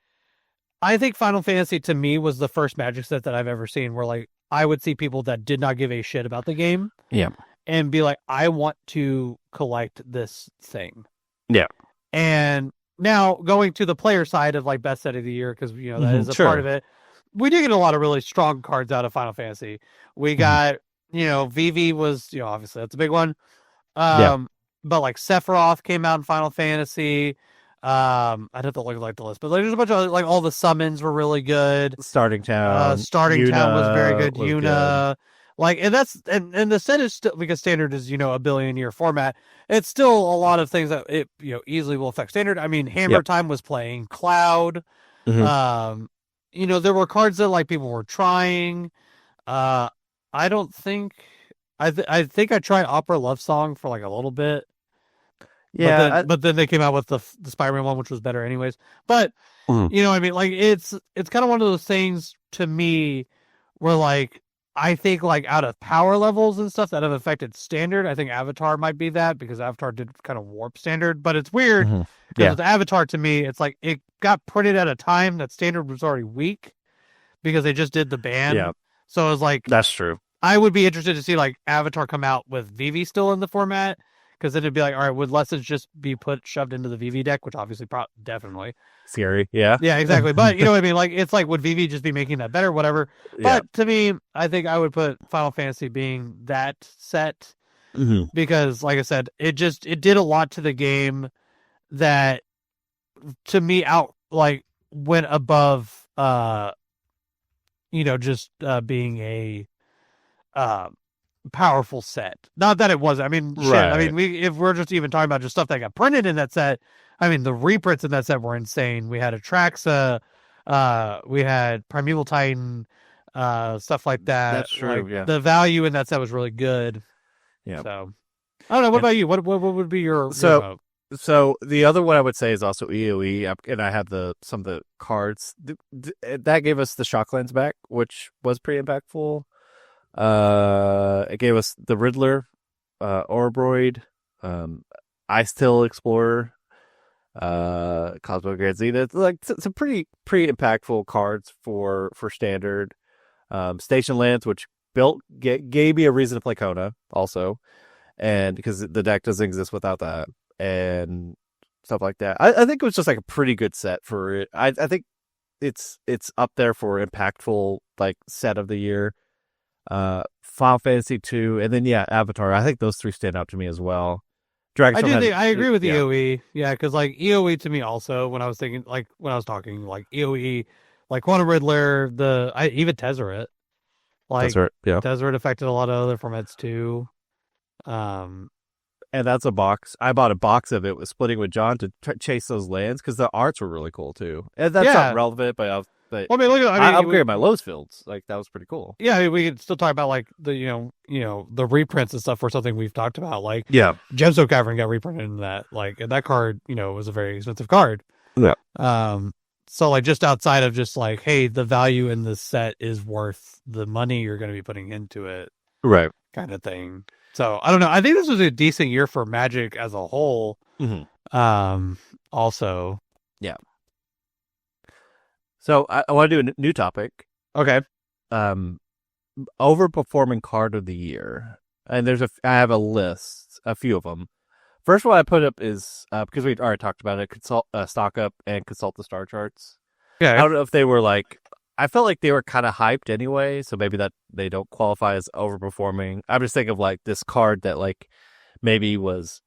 B: I think Final Fantasy to me was the first Magic set that I've ever seen where, like, I would see people that did not give a shit about the game.
A: Yeah.
B: And be like, I want to collect this thing.
A: Yeah.
B: And now going to the player side of like best set of the year, because that is a part of it. We do get a lot of really strong cards out of Final Fantasy. We got, Vivi was, obviously that's a big one. But like Sephiroth came out in Final Fantasy. I'd have to look at like the list, but like, there's a bunch of like all the summons were really good.
A: Starting Town
B: was very good.
A: Yuna,
B: like, and that's and the set is still, because standard is a billion year format. It's still a lot of things that it easily will affect standard. I mean, Hammer Time was playing Cloud.
A: Mm-hmm.
B: There were cards that like people were trying. I don't think I think I tried Opera Love Song for like a little bit.
A: Yeah,
B: but then they came out with the Spider-Man one, which was better anyways. But what I mean, like, it's kind of one of those things to me where, like, I think like out of power levels and stuff that have affected standard, I think Avatar might be that, because Avatar did kind of warp standard. But it's weird because with Avatar, to me, it's like it got printed at a time that standard was already weak because they just did the ban.
A: Yeah.
B: So it was like,
A: that's true.
B: I would be interested to see like Avatar come out with Vivi still in the format. Because then it'd be like, all right, would lessons just be shoved into the VV deck, which obviously definitely
A: scary, yeah,
B: exactly. But you know what I mean? Like, it's like, would VV just be making that better, whatever? But to me, I think I would put Final Fantasy being that set because, like I said, it did a lot to the game that, to me, went above, just being a powerful set. Not that it wasn't. I mean, shit.
A: Right.
B: I mean, if we're just even talking about just stuff that got printed in that set, I mean, the reprints in that set were insane. We had Atraxa, we had Primeval Titan, stuff like that.
A: That's true.
B: Like,
A: yeah,
B: the value in that set was really good.
A: Yeah.
B: So, I don't know. What about you? What would be your
A: so?
B: Vote?
A: So the other one I would say is also EOE, and I have some of the cards that gave us the Shocklands back, which was pretty impactful. It gave us the Riddler, Orbroid, um, Ice Tail Explorer, Cosmo Grand Zenith, like some pretty impactful cards for standard. Station Lands, which gave me a reason to play Kona also, and because the deck doesn't exist without that, and stuff like that. I think it was just like a pretty good set for it. I think it's up there for impactful like set of the year. Final Fantasy 2, and then yeah, Avatar. I think those three stand out to me as well.
B: I
A: Dragonstone
B: do
A: had
B: think I agree with
A: yeah,
B: EOE. Yeah, because like EOE to me also when I was thinking like when I was talking like EOE, like Quantum Riddler, even Tezzeret,
A: that's
B: like
A: right. Yeah,
B: Tezzeret affected a lot of other formats too. Um,
A: and that's a box. I bought a box of it with splitting with John to chase those lands because the arts were really cool too. And that's not
B: yeah.
A: relevant, but
B: Well, I mean, look at
A: I upgraded my Lowe's fields. Like that was pretty cool.
B: yeah, I mean, we could still talk about like the the reprints and stuff for something we've talked about. Like
A: Yeah,
B: Gemstone Cavern got reprinted in that. Like and that card, was a very expensive card.
A: yeah,
B: Um, so like just outside of just like, hey, the value in this set is worth the money you're going to be putting into it,
A: right.
B: kind of thing. So I don't know. I think this was a decent year for Magic as a whole.
A: Mm-hmm.
B: Also,
A: Yeah. So I want to do a new topic.
B: okay,
A: Um, overperforming card of the year, and I have a list, a few of them. First one I put up is because we already talked about it. Stock up and consult the star charts. I
B: okay.
A: don't know if they were like. I felt like they were kind of hyped anyway, so maybe that they don't qualify as overperforming. I'm just thinking of like this card that like maybe was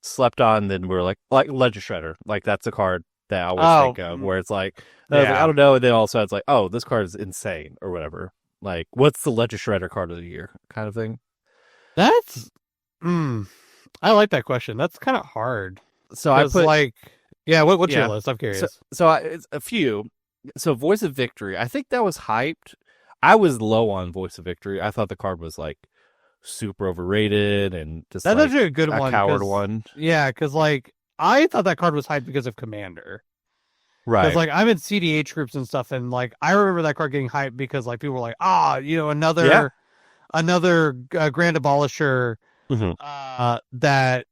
A: slept on. Then we're like Ledger Shredder. Like that's a card that I always
B: Oh,
A: think of where it's like I was like I
B: yeah.
A: don't know, and then all of a sudden it's like oh this card is insane or whatever. Like what's the Ledger Shredder card of the year kind of thing.
B: That's I like that question. That's kind of hard
A: So I
B: because
A: put
B: like, yeah. What's your
A: yeah.
B: list? I'm
A: So
B: curious.
A: it's a few. So Voice of Victory, I think that was hyped. I was low on Voice of Victory. I thought the card was like super overrated and just
B: That's
A: like
B: actually a good
A: a
B: one
A: coward
B: because
A: one.
B: yeah, because like I thought that card was hyped because of Commander. Because
A: Right.
B: like I'm in CDH groups and stuff, and like I remember that card getting hyped because like people were like,
A: Yeah.
B: another Grand Abolisher
A: Hmm.
B: that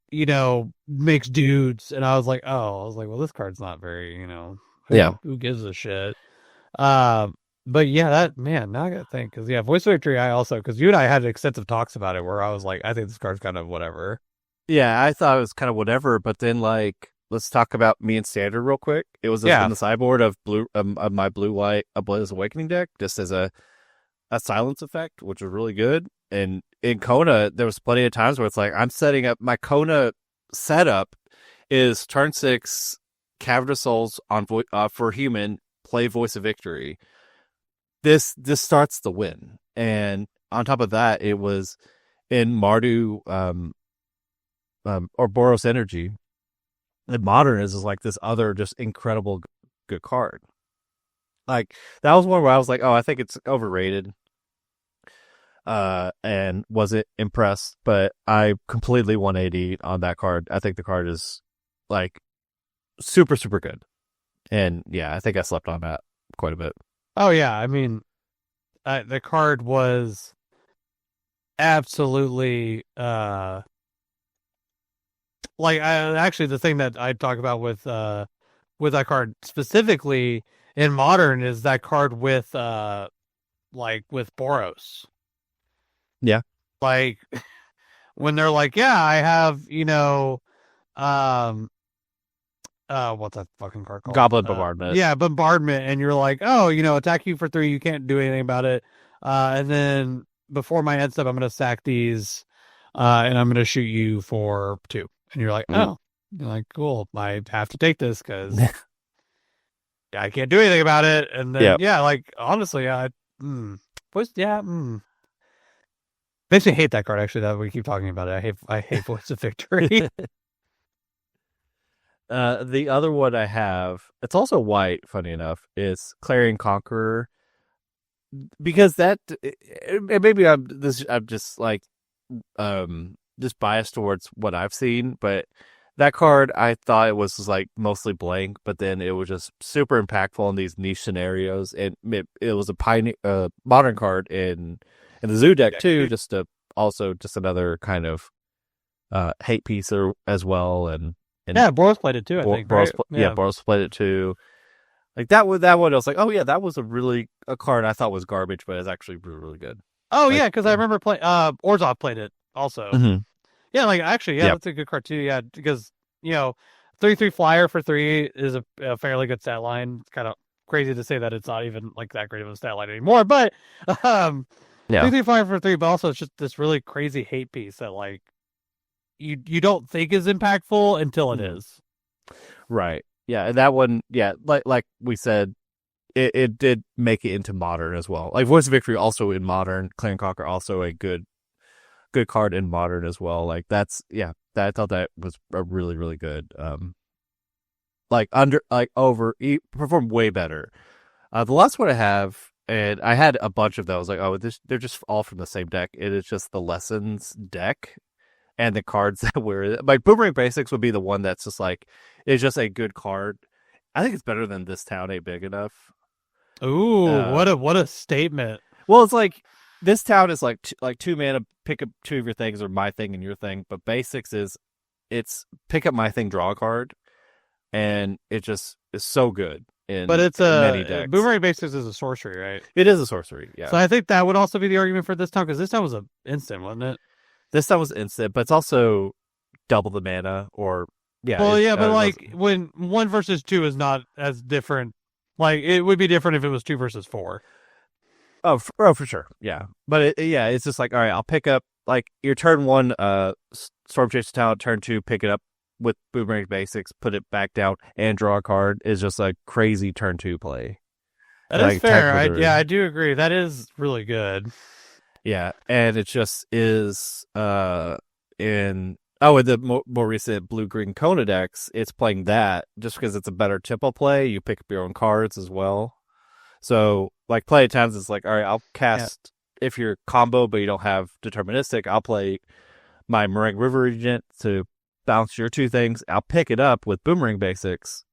B: makes dudes, and I was like, well, this card's not very,
A: Yeah.
B: who gives a shit. Um, but yeah, that man, now I gotta think because yeah, Voice of Victory, I also because you and I had extensive talks about it where I was like, I think this card's kind of whatever.
A: Yeah, I thought it was kind of whatever, but then like let's talk about me and Standard real quick. It was in
B: Yeah.
A: the sideboard of my blue white Ablaze Awakening deck, just as a silence effect, which was really good. And in Kona, there was plenty of times where it's like I'm setting up my Kona setup is turn 6 Cavern of Souls on for human play Voice of Victory. This starts the win, and on top of that, it was in Mardu or Boros Energy. And Modern is like this other just incredible good card. Like that was one where I was like, oh, I think it's overrated. And wasn't impressed, but I completely 180 on that card. I think the card is like super, super good. And yeah, I think I slept on that quite a bit.
B: Oh yeah, I mean, the card was absolutely like actually the thing that I talk about with that card specifically in modern is that card with like with Boros.
A: Yeah.
B: Like when they're like, yeah, I have, um what's that fucking card called?
A: Goblin Bombardment.
B: Yeah, bombardment, and you're like, oh, attack you for 3, you can't do anything about it. And then before my end step, I'm gonna sack these, and I'm gonna shoot you for 2. And you're like,
A: Mm.
B: oh, you're like, cool, I have to take this because I can't do anything about it. And then
A: Yeah.
B: yeah, like honestly, yeah, voice, yeah, makes me hate that card actually. That we keep talking about it. I hate Voice of Victory.
A: The other one I have, it's also white, funny enough, is Clarion Conqueror. Because maybe I'm just like just biased towards what I've seen, but That card, I thought it was like mostly blank, but then it was just super impactful in these niche scenarios, and it was a pioneer, modern card in the zoo deck too. Just to also just another kind of hate piece as well, and
B: Yeah, Boros played it too, I think, right?
A: Yeah, Boros played it too. Like that one, I was like, oh yeah, that was a card I thought was garbage, but it's actually really, really good.
B: Oh
A: Like,
B: yeah, because I remember playing. Orzhov played it also.
A: mhm.
B: Yeah, like actually, yeah,
A: Yeah,
B: that's a good card too. Yeah, because you know, 3/3 flyer for 3 is a fairly good stat line. It's kind of crazy to say that it's not even like that great of a stat line anymore, but um,
A: yeah,
B: 3/3 flyer for 3, but also it's just this really crazy hate piece that like you don't think is impactful until it
A: mhm.
B: is.
A: Right. Yeah, and that one, yeah, like we said, it did make it into modern as well. Like Voice of Victory also in modern, Clan Conquer also a good card in modern as well. Like that's yeah, I thought that was a really really good. Like under like over performed way better. The last one I have, and I had a bunch of those. Like oh, they're just all from the same deck. It is just the Lessons deck and the cards that were like Boomerang Basics would be the one that's just like it's just a good card. I think it's better than This Town Ain't Big Enough.
B: Ooh,
A: Uh,
B: what a statement!
A: well, it's like This Town is like like 2 mana, pick up two of your things or my thing and your thing, but Basics is it's pick up my thing, draw a card, and it just is so good
B: But
A: in
B: it's
A: many
B: a
A: decks.
B: Boomerang Basics is a sorcery, right?
A: It is a sorcery, yeah.
B: So I think that would also be the argument for this time because this time was a instant, wasn't it?
A: This time was instant, but it's also double the mana, or yeah,
B: Well, yeah, but
A: it was,
B: like when 1 versus 2 is not as different. Like it would be different if it was 2 versus 4.
A: for sure, yeah. But yeah, it's just like all right, I'll pick up like your turn one, Storm Chaser Talent, turn two, pick it up with Boomerang Basics, put it back down, and draw a card is just a crazy turn two play.
B: That is
A: Like
B: fair.
A: technically,
B: I do agree. That is really good.
A: yeah, and it just is in the more recent blue green Kona decks, it's playing that just because it's a better tempo play. You pick up your own cards as well. So like play at times it's like, all right, I'll
B: Yeah,
A: cast if you're combo but you don't have deterministic, I'll play my Meringue River Regent to bounce your two things. I'll pick it up with Boomerang Basics,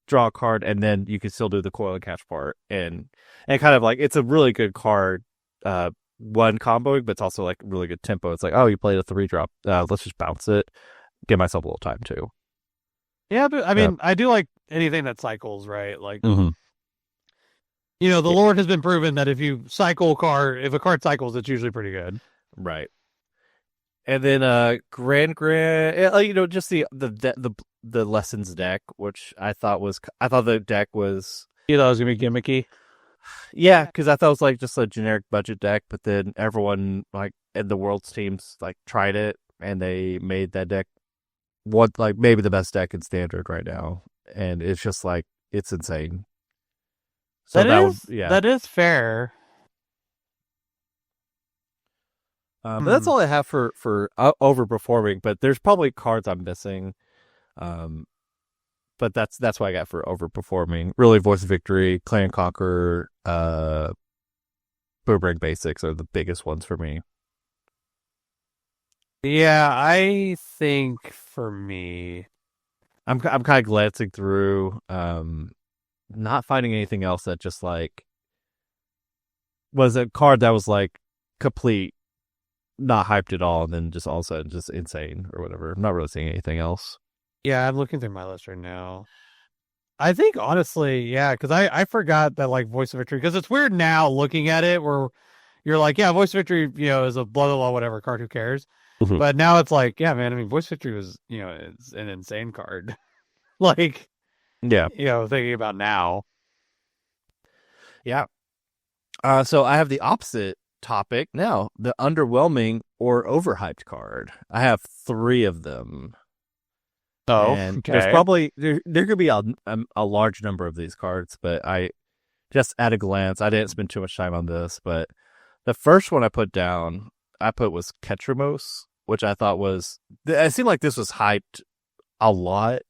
A: draw a card, and then you can still do the coil and catch part. And kind of like it's a really good card, one comboing, but it's also like really good tempo. It's like, oh, you played a 3-drop. Let's just bounce it. Give myself a little time too.
B: yeah, but I
A: Yeah.
B: mean, I do like anything that cycles, right? Like
A: Mm-hmm.
B: the Lord has been proven that if you cycle a card, if a card cycles, it's usually pretty good.
A: Right. And then just the lessons deck, which I thought the deck was
B: You thought it was gonna be gimmicky.
A: yeah, because I thought it was like just a generic budget deck, but then everyone like in the world's teams like tried it and they made that deck what like maybe the best deck in standard right now, and it's just like it's insane. So that would yeah.
B: That is fair.
A: But that's all I have for overperforming. But there's probably cards I'm missing. Um, but that's what I got for overperforming. Really, Voice of Victory, Clan Conqueror, Boomerang Basics are the biggest ones for me.
B: Yeah, I think for me,
A: I'm kind of glancing through, not finding anything else that just like was a card that was like complete, not hyped at all, and then just all of a sudden just insane or whatever. I'm not really seeing anything else.
B: yeah, I'm looking through my list right now. I think honestly, yeah, because I forgot that like Voice of Victory because it's weird now looking at it where you're like, yeah, Voice of Victory, is a blah blah blah whatever card, who cares?
A: Mhm.
B: But now it's like, yeah, man, I mean, Voice of Victory was it's an insane card. Like
A: Yeah,
B: thinking about now.
A: yeah. So I have the opposite topic now: the underwhelming or overhyped card. I have three of them.
B: Oh,
A: And there's
B: okay.
A: probably there could be a large number of these cards, but I just at a glance I didn't spend too much time on this. But the first one I put was Ketramos, which I thought was it seemed like this was hyped a lot.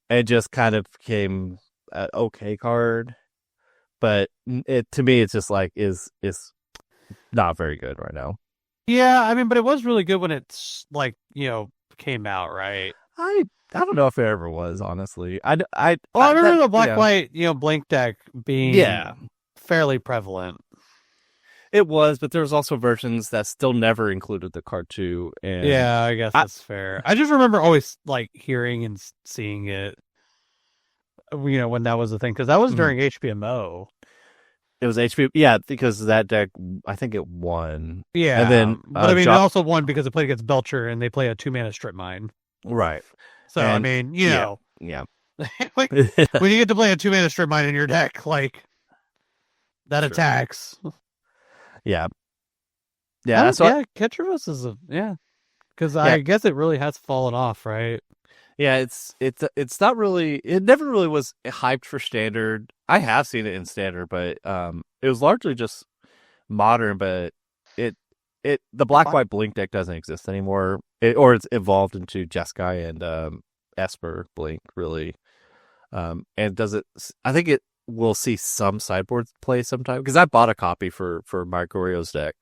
A: It just kind of became an okay card, but it to me it's just like is not very good right now.
B: Yeah, I mean, but it was really good when it's like came out, right?
A: I I don't know if it ever was, honestly.
B: Well, I remember the black
A: yeah.
B: white, blink deck
A: Yeah,
B: being fairly prevalent.
A: it was, but there was also versions that still never included the card too, and
B: Yeah, I guess
A: I
B: that's fair. I just remember always like hearing and seeing it, when that was the thing, because that was
A: mhm.
B: during HBMO.
A: It was HP. Yeah, because that deck, I think it won, and
B: Yeah,
A: then
B: but I mean, it
A: John,
B: also won because it played against Belcher and they play a 2 mana strip mine.
A: right,
B: So I
A: and
B: mean,
A: yeah, yeah,
B: like when you get to play a 2 mana strip mine in your deck, like that
A: sure,
B: attacks.
A: yeah, yeah. So
B: Yeah, Ketravos is because
A: yeah,
B: I guess it really has fallen off, right?
A: yeah. It's not really. It never really was hyped for standard. I have seen it in standard, but it was largely just modern. But it the black white blink deck doesn't exist anymore. Or it's evolved into Jeskai and Esper Blink really. And does it? I think it will see some sideboard play sometime because I bought a copy for Mike Orio's deck.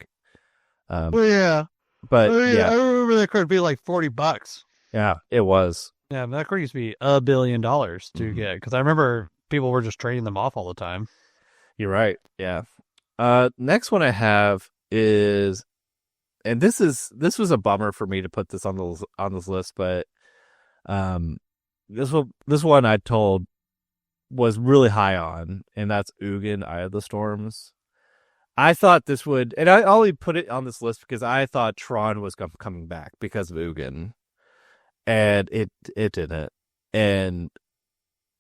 A: Um,
B: Well, yeah. I
A: but
B: mean,
A: yeah,
B: I remember that card being like $40.
A: yeah, it was.
B: Yeah, that card used to be $1 billion to
A: Mhm.
B: get because I remember people were just trading them off all the time.
A: You're right. Yeah. Next one I have is, and this was a bummer for me to put this on this list, but um, this one I told was really high on, and that's Ugin, Eye of the Storms. I thought this would, and I only put it on this list because I thought Tron was coming back because of Ugin, and it didn't. And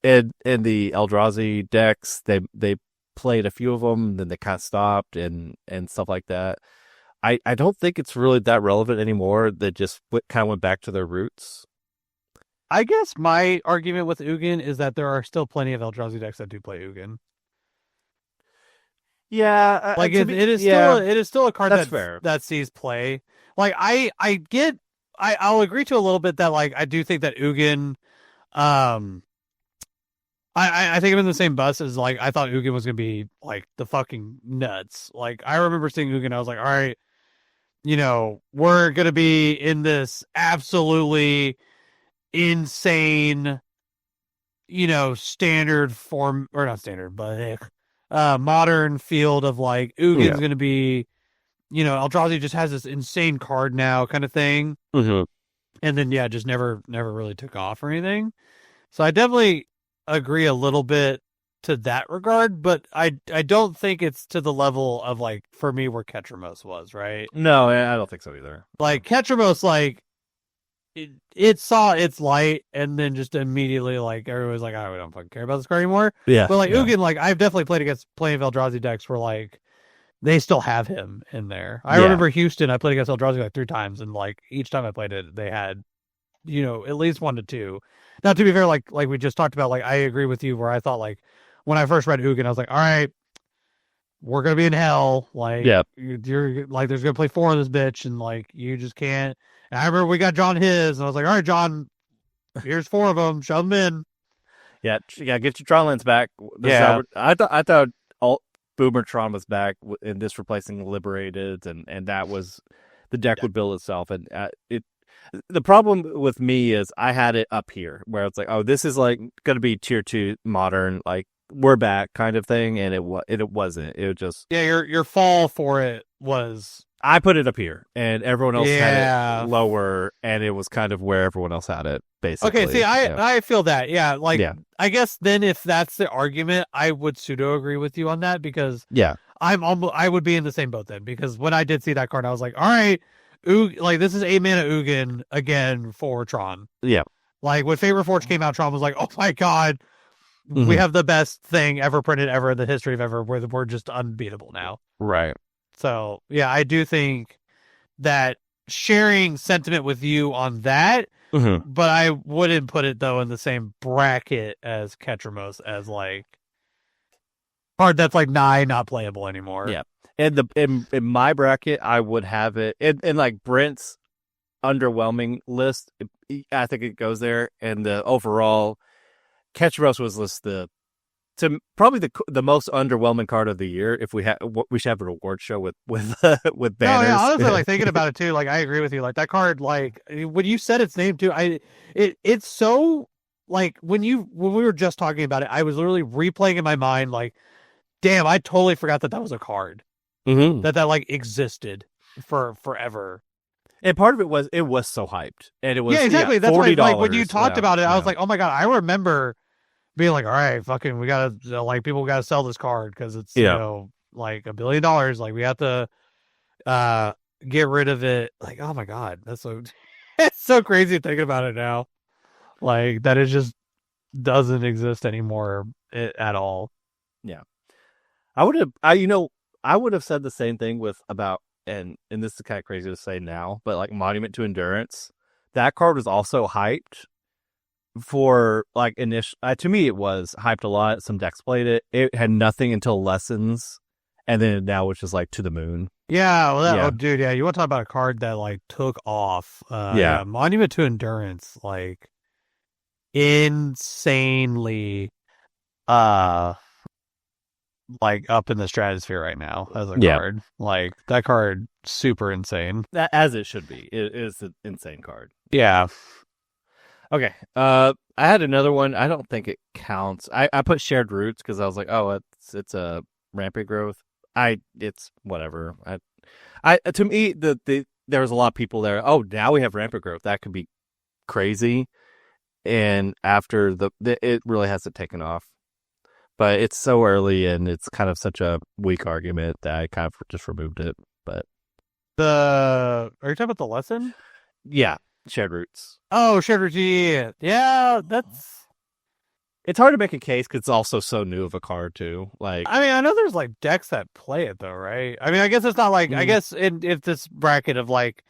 A: in the Eldrazi decks, they played a few of them, then they kind of stopped and stuff like that. I don't think it's really that relevant anymore. They just kind of went back to their roots.
B: I guess my argument with Ugin is that there are still plenty of Eldrazi decks that do play Ugin.
A: Yeah,
B: Like
A: to
B: it,
A: me,
B: it is still
A: yeah,
B: it is still a card
A: that's fair.
B: that sees play. Like I'll agree to a little bit that like I do think that Ugin, um, I think I'm in the same bus as like I thought Ugin was gonna be like the fucking nuts. Like I remember seeing Ugin, I was like, all right, we're gonna be in this absolutely insane, standard form or not standard, but modern field of like
A: Yeah.
B: Ugin's gonna be, Eldrazi just has this insane card now kind of thing.
A: Mm-hmm.
B: And then yeah, just never really took off or anything. So I definitely agree a little bit to that regard, but I don't think it's to the level of like for me where Ketramos was, right?
A: No, I don't think so either.
B: Like Ketramos, like it saw its light and then just immediately like everybody's like, oh, we don't fucking care about this card anymore.
A: Yeah,
B: But like
A: yeah,
B: Ugin, like I've definitely played against plenty of Eldrazi decks where like they still have him in there. I
A: yeah,
B: remember Houston, I played against Eldrazi like 3 times, and like each time I played it, they had, at least 1 to 2. Now to be fair, like we just talked about, like I agree with you where I thought like when I first read Ugin, I was like, all right, we're gonna be in hell. Like
A: yeah,
B: you're like there's gonna play 4 of this bitch, and like you just can't. And I remember we got John his, and I was like, all right, John, here's 4 of them, shove them in.
A: yeah. Get your Tron lands back. This is
B: Yeah,
A: how I thought all Boomer Tron was back in this replacing Liberated, and that was the deck
B: yeah,
A: would build itself, and it. The problem with me is I had it up here where it's like, oh, this is like going to be tier 2 modern, like we're back kind of thing, and it wasn't. It was just
B: yeah. Your fall for it was
A: I put it up here, and everyone else had it
B: yeah.
A: lower, and it was kind of where everyone else had it, basically.
B: Okay, see,
A: Yeah,
B: I feel that. Yeah, like
A: yeah,
B: I guess then if that's the argument, I would pseudo agree with you on that because
A: yeah,
B: I would be in the same boat then because when I did see that card, I was like, all right, like this is 8 mana Ugin again for Tron.
A: yeah.
B: Like when Favor Forge came out, Tron was like, oh my god, we
A: Mm-hmm.
B: have the best thing ever printed ever in the history of ever, where we're just unbeatable now.
A: Right.
B: So yeah, I do think that sharing sentiment with you on that,
A: Mm-hmm.
B: but I wouldn't put it though in the same bracket as Ketramos as like card that's like not playable anymore.
A: Yeah. And in my bracket, I would have it in like Brent's underwhelming list. I think it goes there, and the overall Ketcheros was list the to probably the most underwhelming card of the year. If we should have an award show with with
B: No, yeah,
A: banners.
B: honestly, like thinking about it too, like I agree with you. Like that card, like when you said its name too, it's so like when we were just talking about it, I was literally replaying in my mind, like, damn, I totally forgot that was a card
A: Mm-hmm.
B: that like existed for forever.
A: And part of it was so hyped, and it was
B: Yeah, exactly. That's why,
A: $40.
B: like when you talked about it, I was like, oh my god, I remember being like, all right, fucking, we gotta like people gotta sell this card because it's like $1 billion. Like we have to get rid of it. Like, oh my god, that's so it's so crazy thinking about it now. Like that it just doesn't exist anymore at all.
A: Yeah, I would have. I would have said the same thing with about and this is kind of crazy to say now, but like Monument to Endurance, that card was also hyped for like initial. To me, it was hyped a lot. Some decks played it. It had nothing until Lessons, and then now it's just like to the moon.
B: Yeah, well, oh, dude, yeah, you want to talk about a card that like took off? Yeah, Monument to Endurance, like insanely, like up in the stratosphere right now as a card. Like that card, super insane.
A: As it should be. It is an insane card.
B: Yeah.
A: Okay. I had another one. I don't think it counts. I put Shared Roots because I was like, oh, it's a rampant growth. It's whatever. To me there was a lot of people there. Oh, now we have rampant growth. That could be crazy. And after it really hasn't taken off. But it's so early and it's kind of such a weak argument that I kind of just removed it. But
B: are you talking about the lesson?
A: Yeah, Shared Roots.
B: Oh, Shared Roots. Yeah,
A: it's hard to make a case because it's also so new of a card too. Like,
B: I mean, I know there's like decks that play it though, right? I mean, I guess it's not like I guess if this bracket of like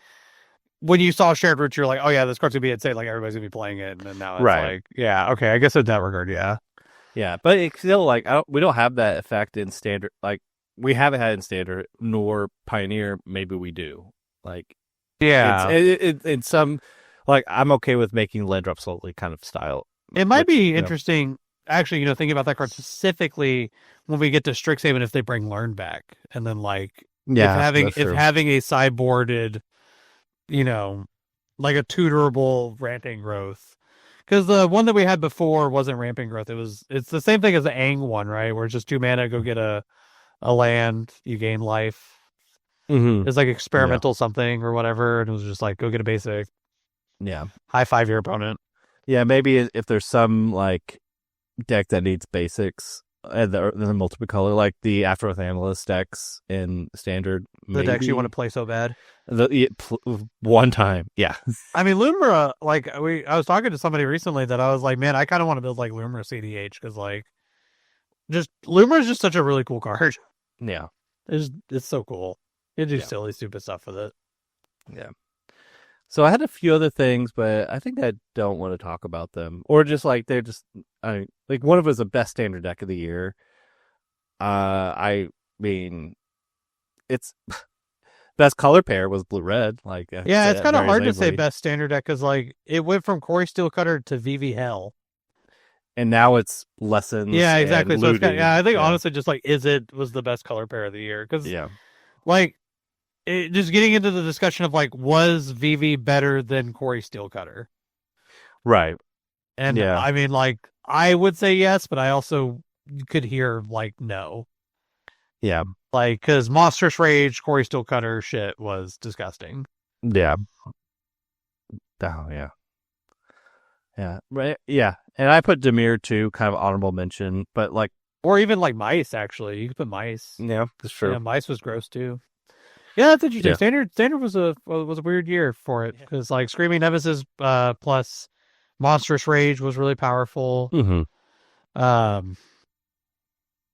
B: when you saw Shared Roots, you're like, oh yeah, this card's gonna be insane. Like everybody's gonna be playing it, and then now it's like, yeah, okay, I guess in that regard, yeah.
A: Yeah, but it's still like we don't have that effect in Standard. Like we haven't had in Standard nor Pioneer. Maybe we do. Like,
B: yeah,
A: in some like I'm okay with making land drop slowly kind of style.
B: It might be interesting, actually. Thinking about that card specifically when we get to Strixhaven, if they bring Learn back, and then like having a sideboarded, like a tutorable ramping growth. Because the one that we had before wasn't ramping growth. It's the same thing as the Aang one, right? Where it's just 2 mana, go get a land, you gain life.
A: Mm-hmm.
B: It's like experimental something or whatever, and it was just like go get a basic.
A: Yeah,
B: high 5 your opponent.
A: Yeah, maybe if there's some like deck that needs basics and the multiple color, like the Aftermath Analyst decks in Standard,
B: the decks you want to play so bad.
A: One time, yeah.
B: I mean, Lumira, like I was talking to somebody recently that I was like, man, I kind of want to build like Lumira CDH because like, just Lumira is just such a really cool card.
A: Yeah,
B: it's so cool. You do silly, stupid stuff with it.
A: Yeah. So I had a few other things, but I think I don't want to talk about them, or just like they're just like one of us the best Standard deck of the year. I mean, it's. Best color pair was blue red. Like,
B: yeah, it's kind of hard to say best Standard deck because like it went from Corey Steelcutter to VV Hell,
A: and now it's Lessons.
B: Yeah, exactly. So it's I think honestly, just like was the best color pair of the year because like just getting into the discussion of like was VV better than Corey Steelcutter,
A: right?
B: And I mean, like I would say yes, but I also could hear like no.
A: Yeah.
B: Like, because Monstrous Rage, Corey Steelcutter shit was disgusting.
A: Yeah. Oh, yeah. Yeah. Right. Yeah. And I put Dimir too, kind of honorable mention, but like.
B: Or even like Mice, actually. You could put Mice.
A: Yeah, that's true.
B: Yeah, Mice was gross too. Yeah, that's interesting. Yeah. Standard was a weird year for it because like Screaming Nemesis plus Monstrous Rage was really powerful.
A: Mm-hmm.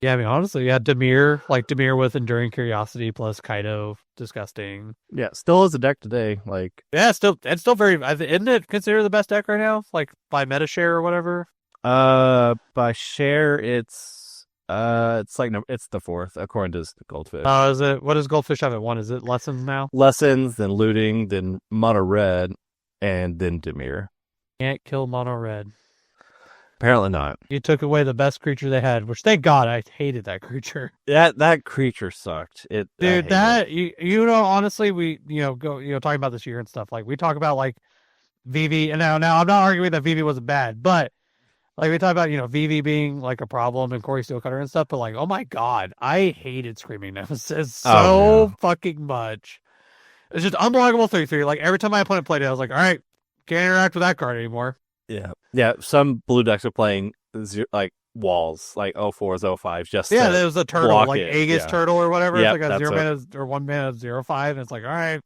B: Yeah, I mean, honestly, Dimir with Enduring Curiosity plus Kaido, disgusting.
A: Yeah, still is a deck today. Like,
B: yeah, it's still very. Isn't it considered the best deck right now? Like by meta share or whatever.
A: By share, it's like it's the 4th according to Goldfish.
B: Oh, is it? What does Goldfish have at 1? Is it Lessons now?
A: Lessons, then Looting, then Mono Red, and then Dimir.
B: Can't kill Mono Red.
A: Apparently not.
B: You took away the best creature they had, which thank God I hated that creature.
A: That creature sucked.
B: Dude, that you know, honestly, we talking about this year and stuff, like we talk about like VV, and now I'm not arguing that VV wasn't bad, but like we talk about VV being like a problem and Corey Steelcutter and stuff, but like oh my God, I hated Screaming Nemesis so fucking much. It's just unblockable 3/3. Like every time my opponent played it, I was like, all right, can't interact with that card anymore.
A: Yeah. Some blue decks are playing like walls, like 04s, 05s, just
B: there was a turtle, like Aegis turtle or whatever.
A: Yep,
B: it's like a 0 mana or 1 mana 0/5, and it's like, all right,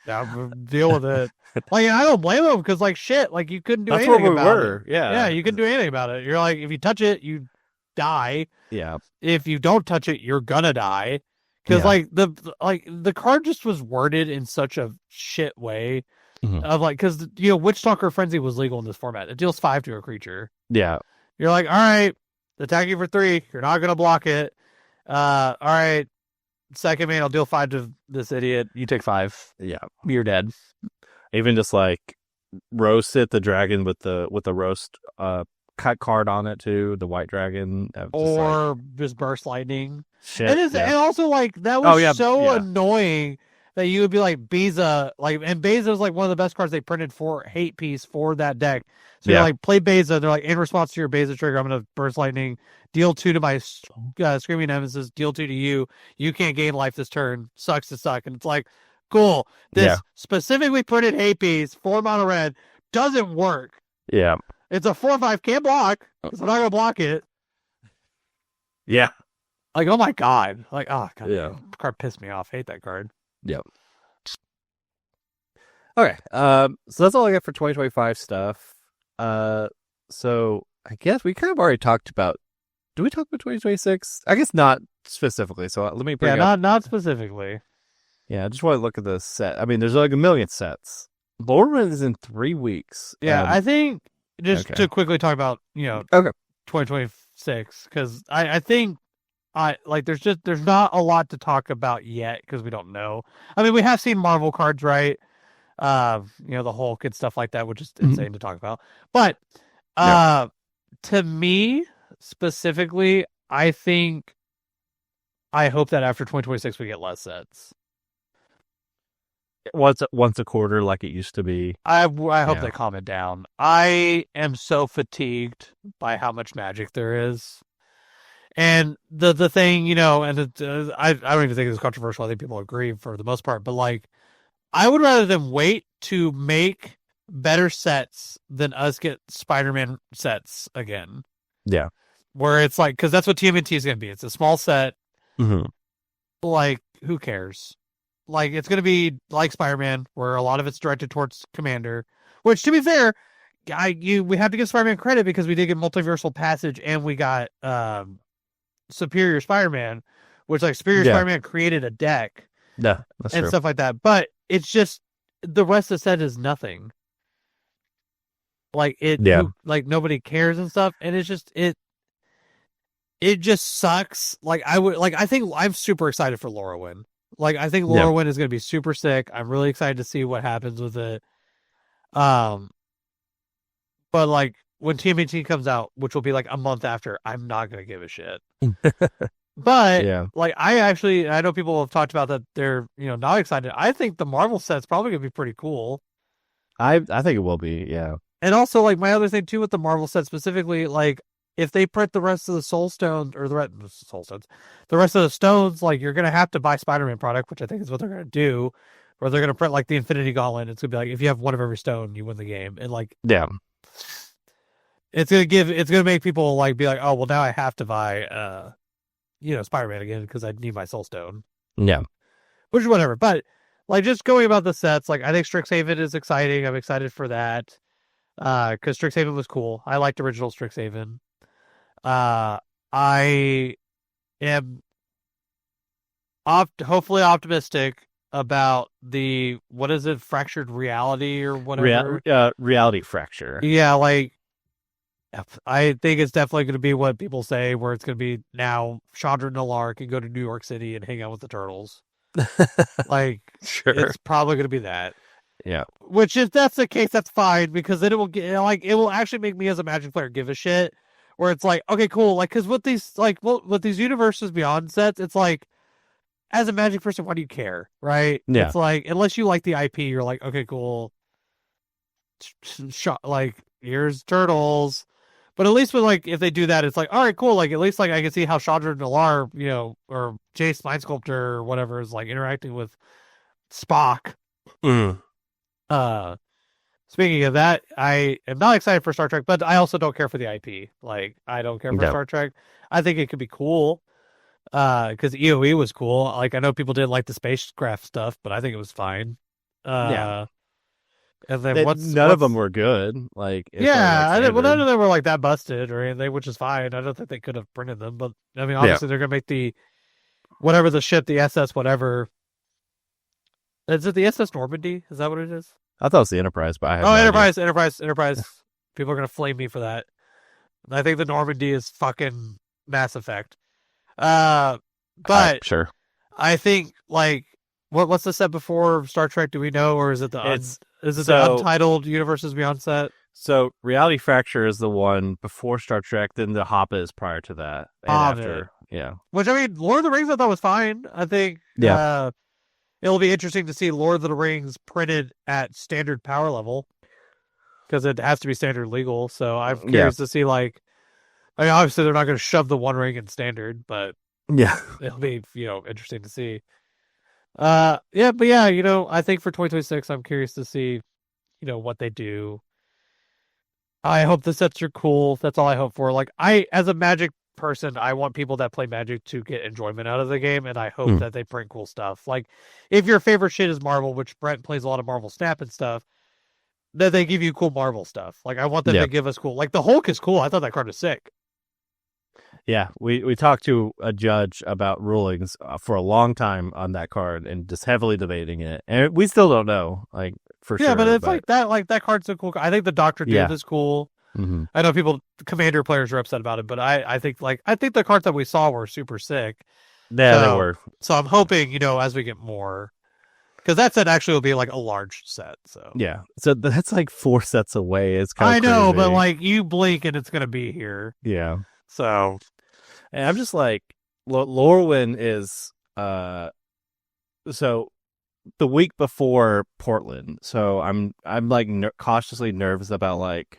B: now deal with it. Like I don't blame them because like shit, like you couldn't do anything about it. Yeah, you couldn't do anything about it. You're like, if you touch it, you die.
A: Yeah.
B: If you don't touch it, you're gonna die. Because like the card just was worded in such a shit way. Of like, because Witchstalker Frenzy was legal in this format. It deals 5 to a creature.
A: Yeah.
B: You're like, all right, attack you for 3. You're not gonna block it. All right, second main, I'll deal 5 to this idiot. You take 5.
A: Yeah,
B: you're dead.
A: Even just like roast it, the dragon with the roast cut card on it too, the white dragon,
B: or just burst lightning.
A: Shit,
B: and also like that was annoying. That you would be like Beza, and Beza was like one of the best cards they printed for hate piece for that deck. So you're like, play Beza. They're like, in response to your Beza trigger, I'm going to burst lightning, deal 2 to my Screaming Nemesis, deal 2 to you. You can't gain life this turn. Sucks to suck. And it's like, cool. This specifically printed hate piece, 4 mono red, doesn't work.
A: Yeah.
B: It's a 4/5, can't block, because I'm not going to block it.
A: Yeah.
B: Like, oh my God. Like, oh God.
A: Yeah.
B: Card pissed me off. Hate that card.
A: Yep. Okay. So that's all I got for 2025 stuff. So I guess we kind of already talked about. Do we talk about 2026? I guess not specifically. So let me bring up.
B: not specifically.
A: Yeah, I just want to look at the set. I mean, there's like a million sets. Lorwyn is in 3 weeks.
B: Yeah, I think just to quickly talk about 2026, because I think. There's not a lot to talk about yet because we don't know. I mean, we have seen Marvel cards, right? The Hulk and stuff like that, which is insane to talk about. But to me specifically, I hope that after 2026 we get less sets.
A: Once a quarter, like it used to be.
B: I hope they calm it down. I am so fatigued by how much Magic there is. And the thing, and I don't even think it's controversial. I think people agree for the most part. But like, I would rather them wait to make better sets than us get Spider-Man sets again.
A: Yeah,
B: where it's like, because that's what TMNT is going to be. It's a small set.
A: Mm-hmm.
B: Like, who cares? Like, it's going to be like Spider-Man, where a lot of it's directed towards Commander. Which, to be fair, we have to give Spider-Man credit because we did get Multiversal Passage and we got Superior Spider-Man, which like Superior Spider-Man created a deck,
A: that's
B: and
A: true.
B: stuff like that. But it's just the rest of the set is nothing. Like like nobody cares and stuff, and it's just it just sucks. Like I think I'm super excited for Lorwyn. Like I think Lorwyn is going to be super sick. I'm really excited to see what happens with it. But like, when TMNT comes out, which will be like a month after, I'm not going to give a shit. But like, I know people have talked about that they're, not excited. I think the Marvel set's probably going to be pretty cool.
A: I think it will be, yeah.
B: And also, like, my other thing too with the Marvel set specifically, like, if they print the rest of the Soul Stones, or the rest of the stones, like, you're going to have to buy Spider-Man product, which I think is what they're going to do. Or they're going to print like the Infinity Gauntlet. It's going to be like, if you have one of every stone, you win the game. And like, it's gonna make people like be like, oh well, now I have to buy Spider-Man again because I need my Soul Stone.
A: Yeah.
B: Which is whatever. But like, just going about the sets, like, I think Strixhaven is exciting. I'm excited for that. Because Strixhaven was cool. I liked original Strixhaven. I am hopefully optimistic about the, what is it, Fractured Reality or whatever?
A: Reality Fracture.
B: Yeah, like, I think it's definitely going to be what people say, where it's going to be now Chandra Nalar can go to New York City and hang out with the turtles. Like,
A: sure.
B: It's probably going to be that.
A: Yeah.
B: Which, if that's the case, that's fine, because then it will get like it will actually make me as a Magic player give a shit. Where it's like, okay, cool, like because with these with these Universes Beyond sets, it's like as a Magic person, why do you care, right?
A: Yeah.
B: It's like unless you like the IP, you're like, okay, cool, shot like here's turtles. But at least with like if they do that, it's like all right, cool. Like at least like I can see how Chandra Nalar, or Jace Mind Sculptor or whatever is like interacting with Spock.
A: Mm.
B: Uh, Speaking of that, I am not excited for Star Trek, but I also don't care for the IP. Like I don't care for
A: No.
B: Star Trek. I think it could be cool. Because EOE was cool. Like I know people didn't like the spacecraft stuff, but I think it was fine.
A: Yeah.
B: Uh, and then
A: None of them were good. Like as far as like
B: yeah, well, none
A: standard.
B: of them were like that busted or anything, which is fine. I don't think they could have printed them, but I mean,
A: Yeah.
B: obviously they're gonna make the whatever the ship, the SS, whatever. Is it the SS Normandy? Is that what it is?
A: I thought it was the Enterprise, but I have
B: Oh,
A: no idea.
B: Enterprise. People are gonna flame me for that. I think the Normandy is fucking Mass Effect. But
A: Sure.
B: I think like what's the set before Star Trek? Do we know, or is it
A: It's
B: the Untitled Universes Beyond set?
A: so Reality Fracture is the one before Star Trek. Then the Hobbit is prior to that, and
B: Hobbit.
A: after. Yeah.
B: Which I mean, Lord of the Rings I thought was fine. I think
A: Yeah.
B: it'll be interesting to see Lord of the Rings printed at standard power level because it has to be standard legal. So I'm curious to see like. I mean, obviously they're not going to shove the One Ring in standard, but
A: Yeah.
B: it'll be interesting to see. Yeah, but yeah, I think for 2026, I'm curious to see, what they do. I hope the sets are cool. That's all I hope for. Like as a Magic person, I want people that play Magic to get enjoyment out of the game, and I hope that they print cool stuff. Like if your favorite shit is Marvel, which Brent plays a lot of Marvel Snap and stuff, then they give you cool Marvel stuff. Like I want them to give us cool. Like the Hulk is cool. I thought that card was sick.
A: Yeah, we talked to a judge about rulings for a long time on that card and just heavily debating it, and we still don't know, like for sure.
B: Yeah, but it's like that. Like that card's so cool. I think the Doctor Doom is cool.
A: Mm-hmm.
B: I know Commander players are upset about it, but I think the cards that we saw were super sick.
A: Yeah, they were.
B: So I'm hoping as we get more, because that set actually will be like a large set. So
A: yeah, so that's like 4 sets away. It's kind of
B: know,
A: crazy.
B: but like you blink and it's gonna be here.
A: Yeah.
B: So,
A: and I'm just like, Lorwyn is so the week before Portland. So I'm like cautiously nervous about like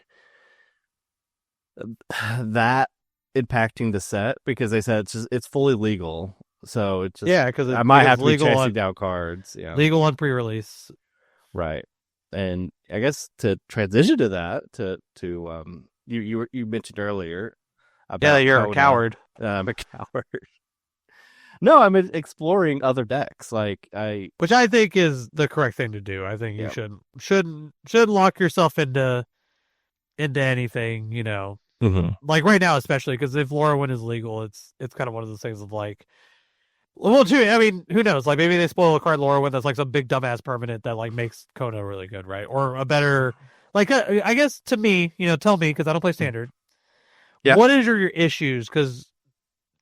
A: that impacting the set because they said it's fully legal. So it's just
B: because
A: I might have to be chasing down cards. Yeah,
B: legal on pre-release,
A: right? And I guess to transition to that, you mentioned earlier about
B: you're a coward.
A: I'm a coward. No, I'm exploring other decks.
B: Which I think is the correct thing to do. I think you shouldn't lock yourself into anything.
A: Mm-hmm.
B: Like right now, especially because if Lorwyn is legal, it's kind of one of those things of like, well, too. I mean, who knows? Like maybe they spoil a card Lorwyn that's like some big dumbass permanent that like makes Kona really good, right? Or a better, like I guess to me, tell me because I don't play standard.
A: Yeah.
B: What is your issues? Because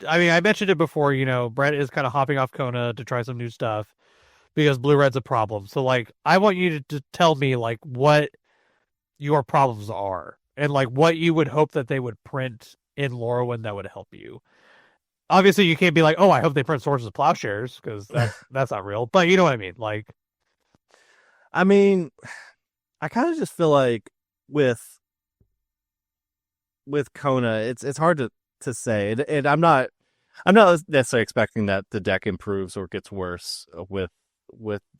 B: I mean, I mentioned it before. Brett is kind of hopping off Kona to try some new stuff because blue red's a problem. So like, I want you to tell me like what your problems are and like what you would hope that they would print in Lorwyn that would help you. Obviously, you can't be like, oh, I hope they print Swords of Plowshares because that's not real. But you know what I mean? Like,
A: I mean, I kind of just feel like with Kona, it's hard to say, and I'm not necessarily expecting that the deck improves or gets worse with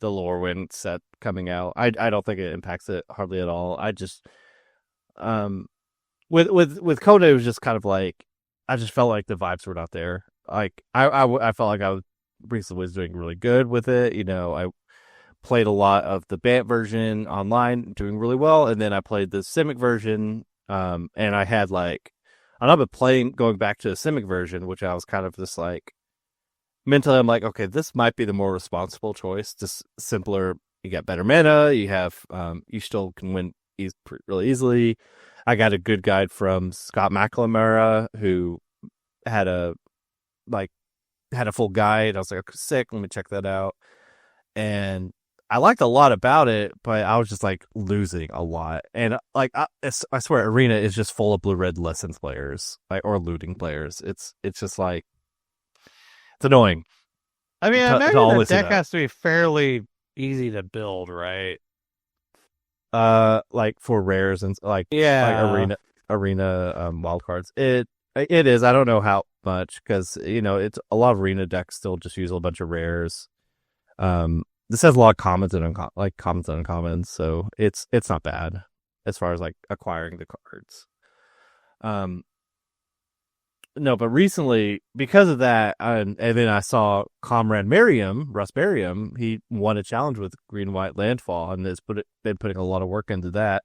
A: the Lorwyn set coming out. I don't think it impacts it hardly at all. I just with Kona, it was just kind of like I just felt like the vibes were not there. Like I felt like I recently was doing really good with it. I played a lot of the Bant version online, doing really well, and then I played the Simic version. And I had like I've been playing going back to the Simic version, which I was kind of just like mentally I'm like, okay, this might be the more responsible choice. Just simpler. You get better mana. You have you still can win really easily. I got a good guide from Scott McLemara who had a full guide. I was like, okay, sick. Let me check that out. And I liked a lot about it, but I was just like losing a lot. And like I swear, Arena is just full of blue red lessons players, like or looting players. It's just like it's annoying
B: I mean, I
A: to
B: imagine the
A: only see
B: deck
A: that.
B: has to be fairly easy to build, right?
A: Like for rares and like
B: Yeah.
A: arena wild cards. It is. I don't know how much because it's a lot of arena decks still just use a bunch of rares. This has a lot of commons and like commons and uncommons, so it's not bad as far as like acquiring the cards. Um, no, but recently because of that, and then I saw Comrade Merriam, Russ Merriam, he won a challenge with Green White Landfall, and has been putting a lot of work into that.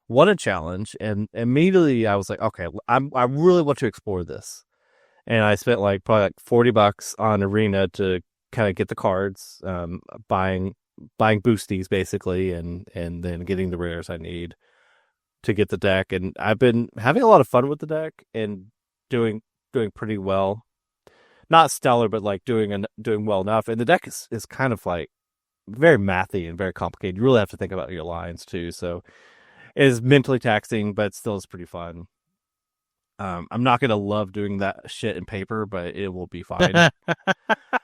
A: Won a challenge, and immediately I was like, okay, I really want to explore this, and I spent like probably like $40 on Arena to kind of get the cards, buying boosties basically, and then getting the rares I need to get the deck. And I've been having a lot of fun with the deck and doing doing pretty well. Not stellar, but like doing well enough. And the deck is kind of like very mathy and very complicated. You really have to think about your lines too. So it is mentally taxing, but still is pretty fun. I'm not gonna love doing that shit in paper, but it will be fine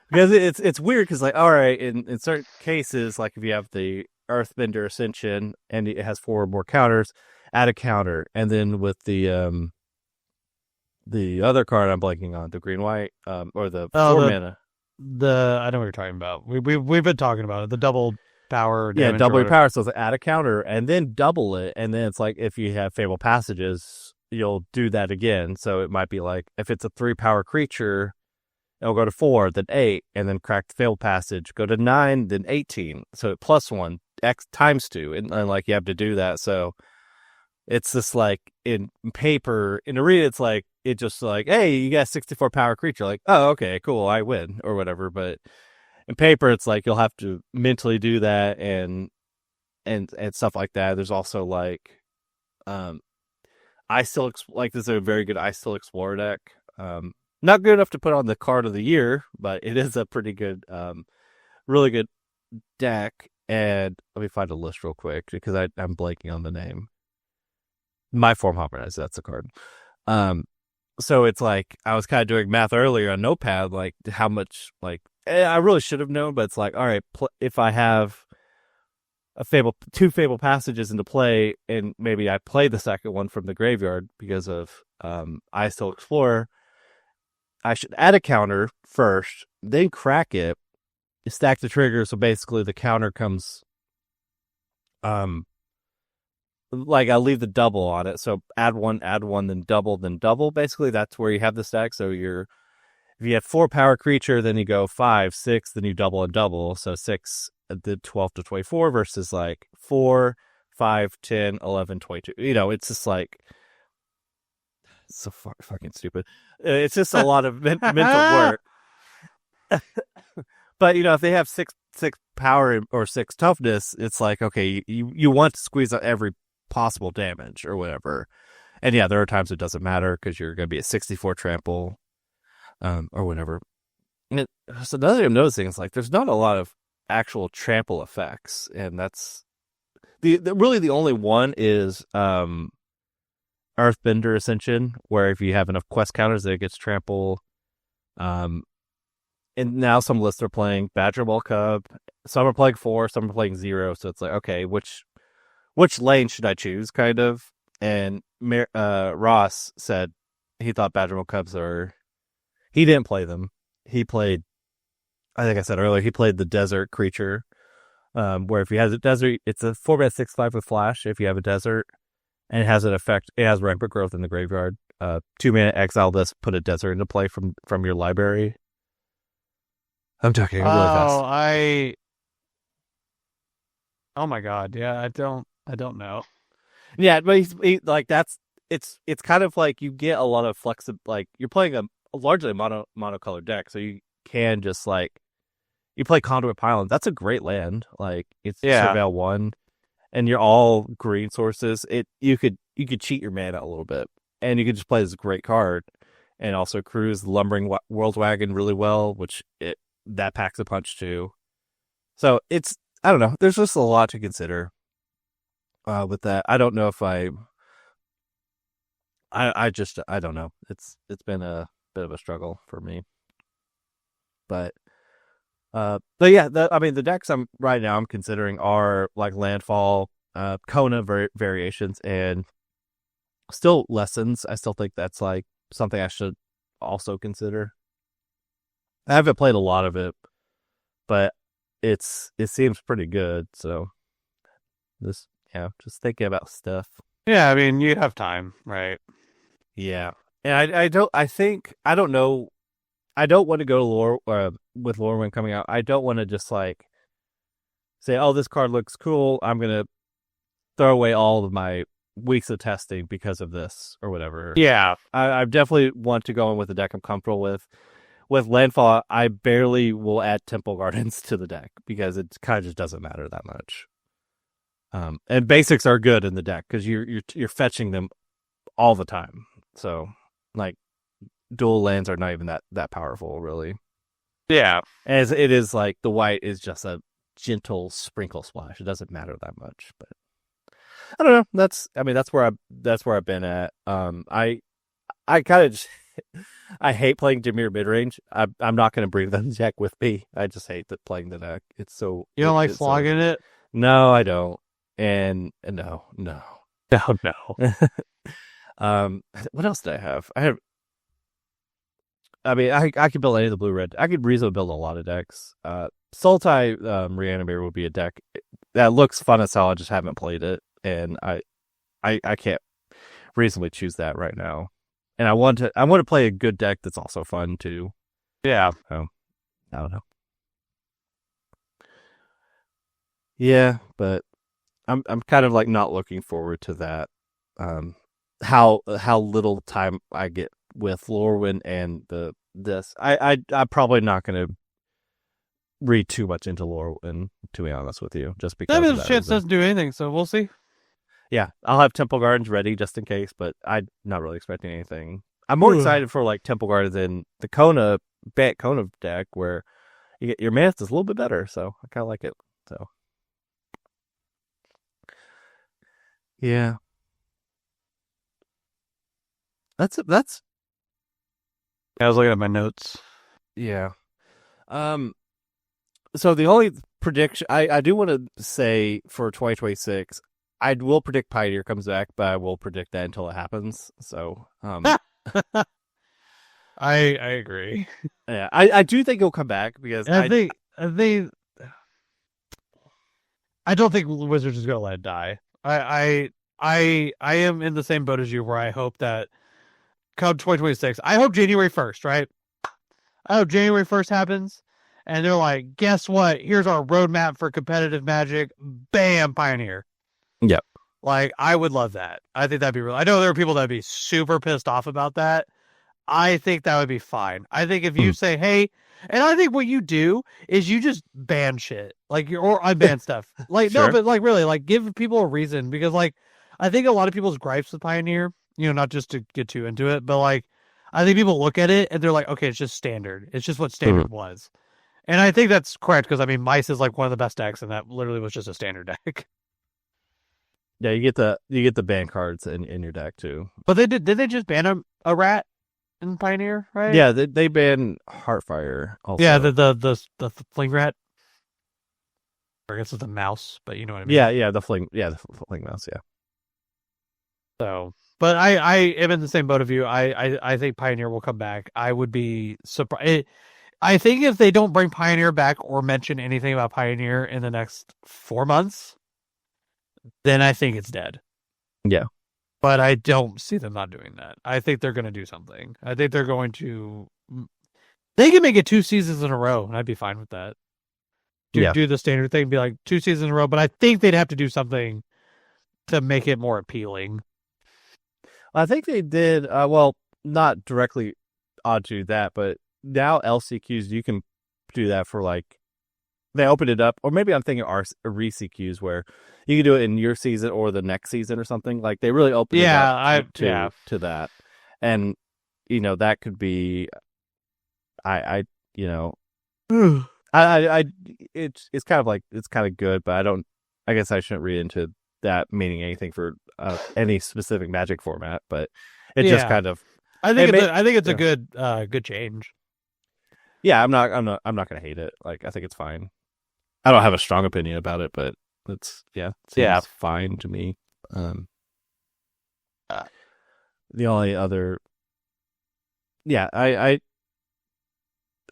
A: because it's weird because like all right in certain cases like if you have the Earthbender Ascension and it has four or more counters, add a counter, and then with the other card I'm blanking on, the green white or the
B: Oh,
A: four mana.
B: the I know what you're talking about. We've been talking about it. The double power
A: Yeah,
B: damage or
A: double your
B: whatever.
A: power, so it's like add a counter and then double it, and then it's like if you have Fable Passages, you'll do that again. So it might be like if it's a 3 power creature, it'll go to 4, then 8, and then crack the Fable Passage, go to 9, then 18. So plus 1, X times 2, and like you have to do that. So it's just like in paper, in Arena, it's like it just like, hey, you got a 64 power creature, like, oh, okay, cool, I win or whatever. But in paper, it's like you'll have to mentally do that and stuff like that. There's also like um like this is a very good I Still Explore deck. Not good enough to put on the card of the year, but it is a pretty good really good deck. And let me find a list real quick because I'm blanking on the name. My Form Harmonize, that's the card. Um so it's like I was kind of doing math earlier on Notepad, like how much like I really should have known, but it's like, all right, if I have two Fable Passages into play, and maybe I play the second one from the graveyard because of I Still Explore, I should add a counter first, then crack it, stack the trigger, so basically the counter comes um like I leave the double on it, so add one, then double. Basically, that's where you have the stack. So if you have 4 power creature, then you go 5, 6, then you double and double. So 6, the 12 to 24 versus like 4, 5, 10, 11, 22. It's just like it's so fucking stupid. It's just a lot of mental work. But if they have six power or 6 toughness, it's like okay, you want to squeeze out every possible damage or whatever. And yeah, there are times it doesn't matter because you're going to be at 64 trample, or whatever. So another thing I'm noticing is like there's not a lot of actual trample effects, and that's really the only one is Earthbender Ascension, where if you have enough quest counters, it gets trample. Um, and now some lists are playing Badger Ball Cub, some are playing 4, some are playing 0. So it's like okay, which lane should I choose, kind of. And Ross said he thought Badger Ball Cubs are. He didn't play them. He played, I think I said earlier, he played the desert creature, where if he has a desert, it's a 4 mana 6/5 with flash. If you have a desert, and it has an effect, it has rampant growth in the graveyard. 2 mana exile this, put a desert into play from your library. I'm talking really fast.
B: Oh, oh my god, yeah, I don't know.
A: Yeah, but like that's it's kind of like you get a lot of like you're playing a largely monocolored deck, so you can just like you play Conduit Pylon. That's a great land. Like it's
B: Yeah.
A: Surveil 1, and you're all green sources. You could cheat your mana a little bit, and you could just play this great card, and also cruise the Lumbering World Wagon really well, which that packs a punch too. So I don't know. There's just a lot to consider with that. I don't know if I don't know. It's been a bit of a struggle for me, but yeah. I mean, the decks I'm considering are like landfall, Kona variations, and still lessons. I still think that's like something I should also consider. I haven't played a lot of it, but it seems pretty good. So this, yeah, just thinking about stuff.
B: Yeah, I mean, you have time, right?
A: Yeah, and I think I don't know. I don't want to go to lore with Lorwyn coming out. I don't want to just like say, "Oh, this card looks cool. I'm gonna throw away all of my weeks of testing because of this or whatever."
B: Yeah.
A: I definitely want to go in with a deck I'm comfortable with. With Landfall, I barely will add Temple Gardens to the deck because it kind of just doesn't matter that much. And basics are good in the deck because you're fetching them all the time. So like dual lands are not even that powerful really.
B: Yeah.
A: As it is like the white is just a gentle sprinkle splash. It doesn't matter that much, but I don't know. That's where I've been at. I kind of I hate playing Jameer midrange. I'm not going to bring the deck with me. I just hate playing the deck. It's so
B: You don't like
A: it's
B: flogging it?
A: No, I don't. And no.
B: No, no.
A: What else did I have? I mean, I could build any of the blue red. I could reasonably build a lot of decks. Sultai Reanimator would be a deck that looks fun as hell. I just haven't played it, and I can't reasonably choose that right now. And I want to play a good deck that's also fun too.
B: Yeah.
A: So I don't know. Yeah, but I'm kind of like not looking forward to that. How little time I get with Lorwyn and this. I'm probably not going to read too much into Lorwyn, to be honest with you, just because
B: I mean,
A: of
B: the
A: that
B: chance
A: reason.
B: doesn't do anything, so we'll see.
A: Yeah, I'll have Temple Gardens ready just in case, but I'm not really expecting anything. I'm more excited for like Temple Gardens in the Kona deck where you get your math is a little bit better, so I kind of like it. So yeah, that's
B: I was looking at my notes.
A: yeah. Um, so the only prediction I do want to say for 2026, I will predict Pioneer comes back, but I will predict that until it happens. So
B: I agree.
A: yeah, I do think he'll come back because
B: And I don't think Wizards is gonna let it die. I am in the same boat as you where I hope that come 2026, I hope January 1st, right? I hope January 1st happens and they're like, guess what? Here's our roadmap for competitive Magic. Bam, Pioneer.
A: Yep.
B: Like, I would love that. I think that'd be real. I know there are people that'd be super pissed off about that. I think that would be fine. I think if you say, hey, and I think what you do is you just ban shit, like or unban stuff. Like,
A: Sure.
B: no, but like really, like give people a reason because like I think a lot of people's gripes with Pioneer, not just to get too into it, but like I think people look at it and they're like, okay, it's just standard. It's just what standard was. And I think that's correct because I mean, Mice is like one of the best decks, and that literally was just a standard deck.
A: Yeah, you get the ban cards in your deck too.
B: But did they just ban a rat in Pioneer, right?
A: Yeah, they ban Heartfire also.
B: Yeah, the fling rat. Or I guess it's a mouse, but you know what I mean.
A: The fling mouse, yeah.
B: So, but I am in the same boat of you. I think Pioneer will come back. I would be surprised. I think if they don't bring Pioneer back or mention anything about Pioneer in the next 4 months, then I think it's dead.
A: Yeah.
B: But I don't see them not doing that. I think they're going to do something. I think they're going to. They can make it 2 seasons in a row, and I'd be fine with that. Do the standard thing, be like 2 seasons in a row, but I think they'd have to do something to make it more appealing.
A: I think they did. Well, not directly onto that, but now LCQs you can do that for like they opened it up, or maybe I'm thinking RCQs where you can do it in your season or the next season or something. Like they really opened it up to that, and that could be. I I it's kind of like it's kind of good, but I guess I shouldn't read into that meaning anything for any specific Magic format. But it just
B: Yeah,
A: kind of it
B: I think it's a
A: yeah.
B: good change.
A: Yeah, I'm not gonna hate it. Like I think it's fine. I don't have a strong opinion about it, but it
B: Yeah.
A: seems fine to me. Um,
B: Uh,
A: the only other yeah, I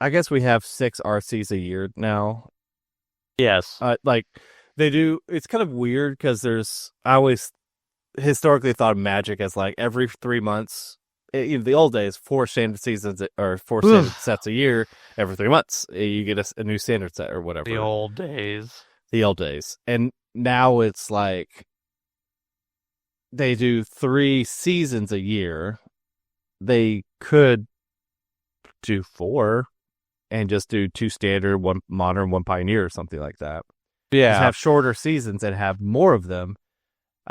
A: guess we have 6 RCs a year now.
B: yes.
A: Like they do. It's kind of weird because I always historically thought of Magic as like every 3 months. In the old days, 4 standard seasons or four standard
B: Oof,
A: sets a year. Every 3 months, you get a new standard set or
B: the
A: whatever.
B: old days.
A: The old days, and now it's like they do 3 seasons a year. They could do 4 and just do 2 standard, 1 modern, 1 pioneer, or something like that. Just
B: Yeah.
A: have shorter seasons and have more of them.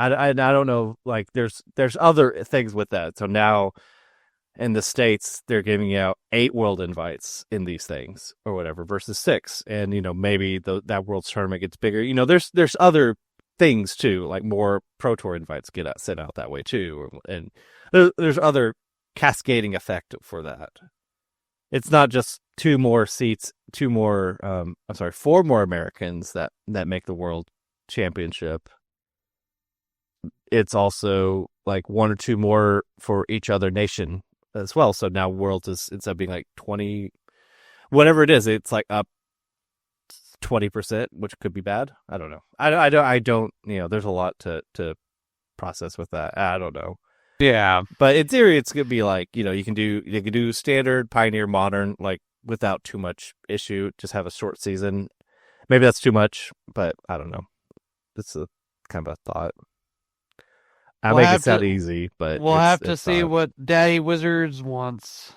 A: I don't know. Like there's other things with that. So now in the States they're giving out 8 world invites in these things or whatever versus 6, and maybe that world's tournament gets bigger. There's other things too, like more Pro Tour invites get sent out that way too, and there's other cascading effect for that. It's not just 2 more seats, 4 more Americans that make the world championship. It's also like 1 or 2 more for each other nation as well. So now Worlds is, instead of being like 20, whatever it is, it's like up 20%, which could be bad. I don't know. I don't. There's a lot to process with that. I don't know.
B: Yeah.
A: But in theory, it's gonna be like you can do standard, pioneer, modern, like without too much issue. Just have a short season. Maybe that's too much, but I don't know. It's a kind of a thought. I
B: We'll
A: make it
B: have
A: sound
B: to
A: easy, but
B: we'll have to
A: it's
B: see
A: not.
B: what Daddy Wizards wants.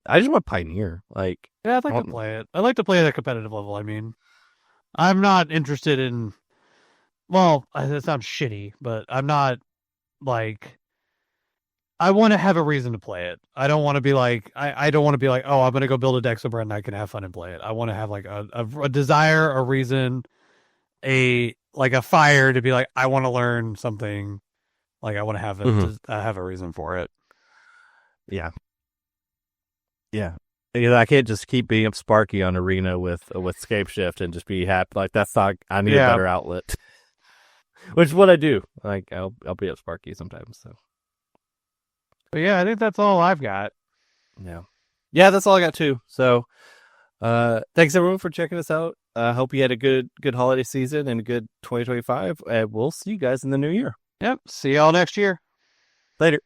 A: I just want pioneer. Like,
B: Yeah, I'd like to play it. I'd like to play at a competitive level. I mean, I'm not interested in. Well, that sounds shitty, but I'm not like. I want to have a reason to play it. I don't want to be like. I don't want to be like, oh, I'm going to go build a deck somewhere and I can have fun and play it. I want to have like a desire, a reason, a fire to be like, I want to learn something. Like I want to have a reason for it.
A: yeah, yeah. I can't just keep being up Sparky on Arena with Scape Shift and just be happy. Like that's not. I need a
B: Yeah.
A: better outlet, which is what I do. Like I'll be up Sparky sometimes. So
B: But yeah, I think that's all I've got.
A: yeah, that's all I got too. So thanks everyone for checking us out. Hope you had a good holiday season and a good 2025. And we'll see you guys in the new year.
B: Yep. See y'all next year.
A: Later.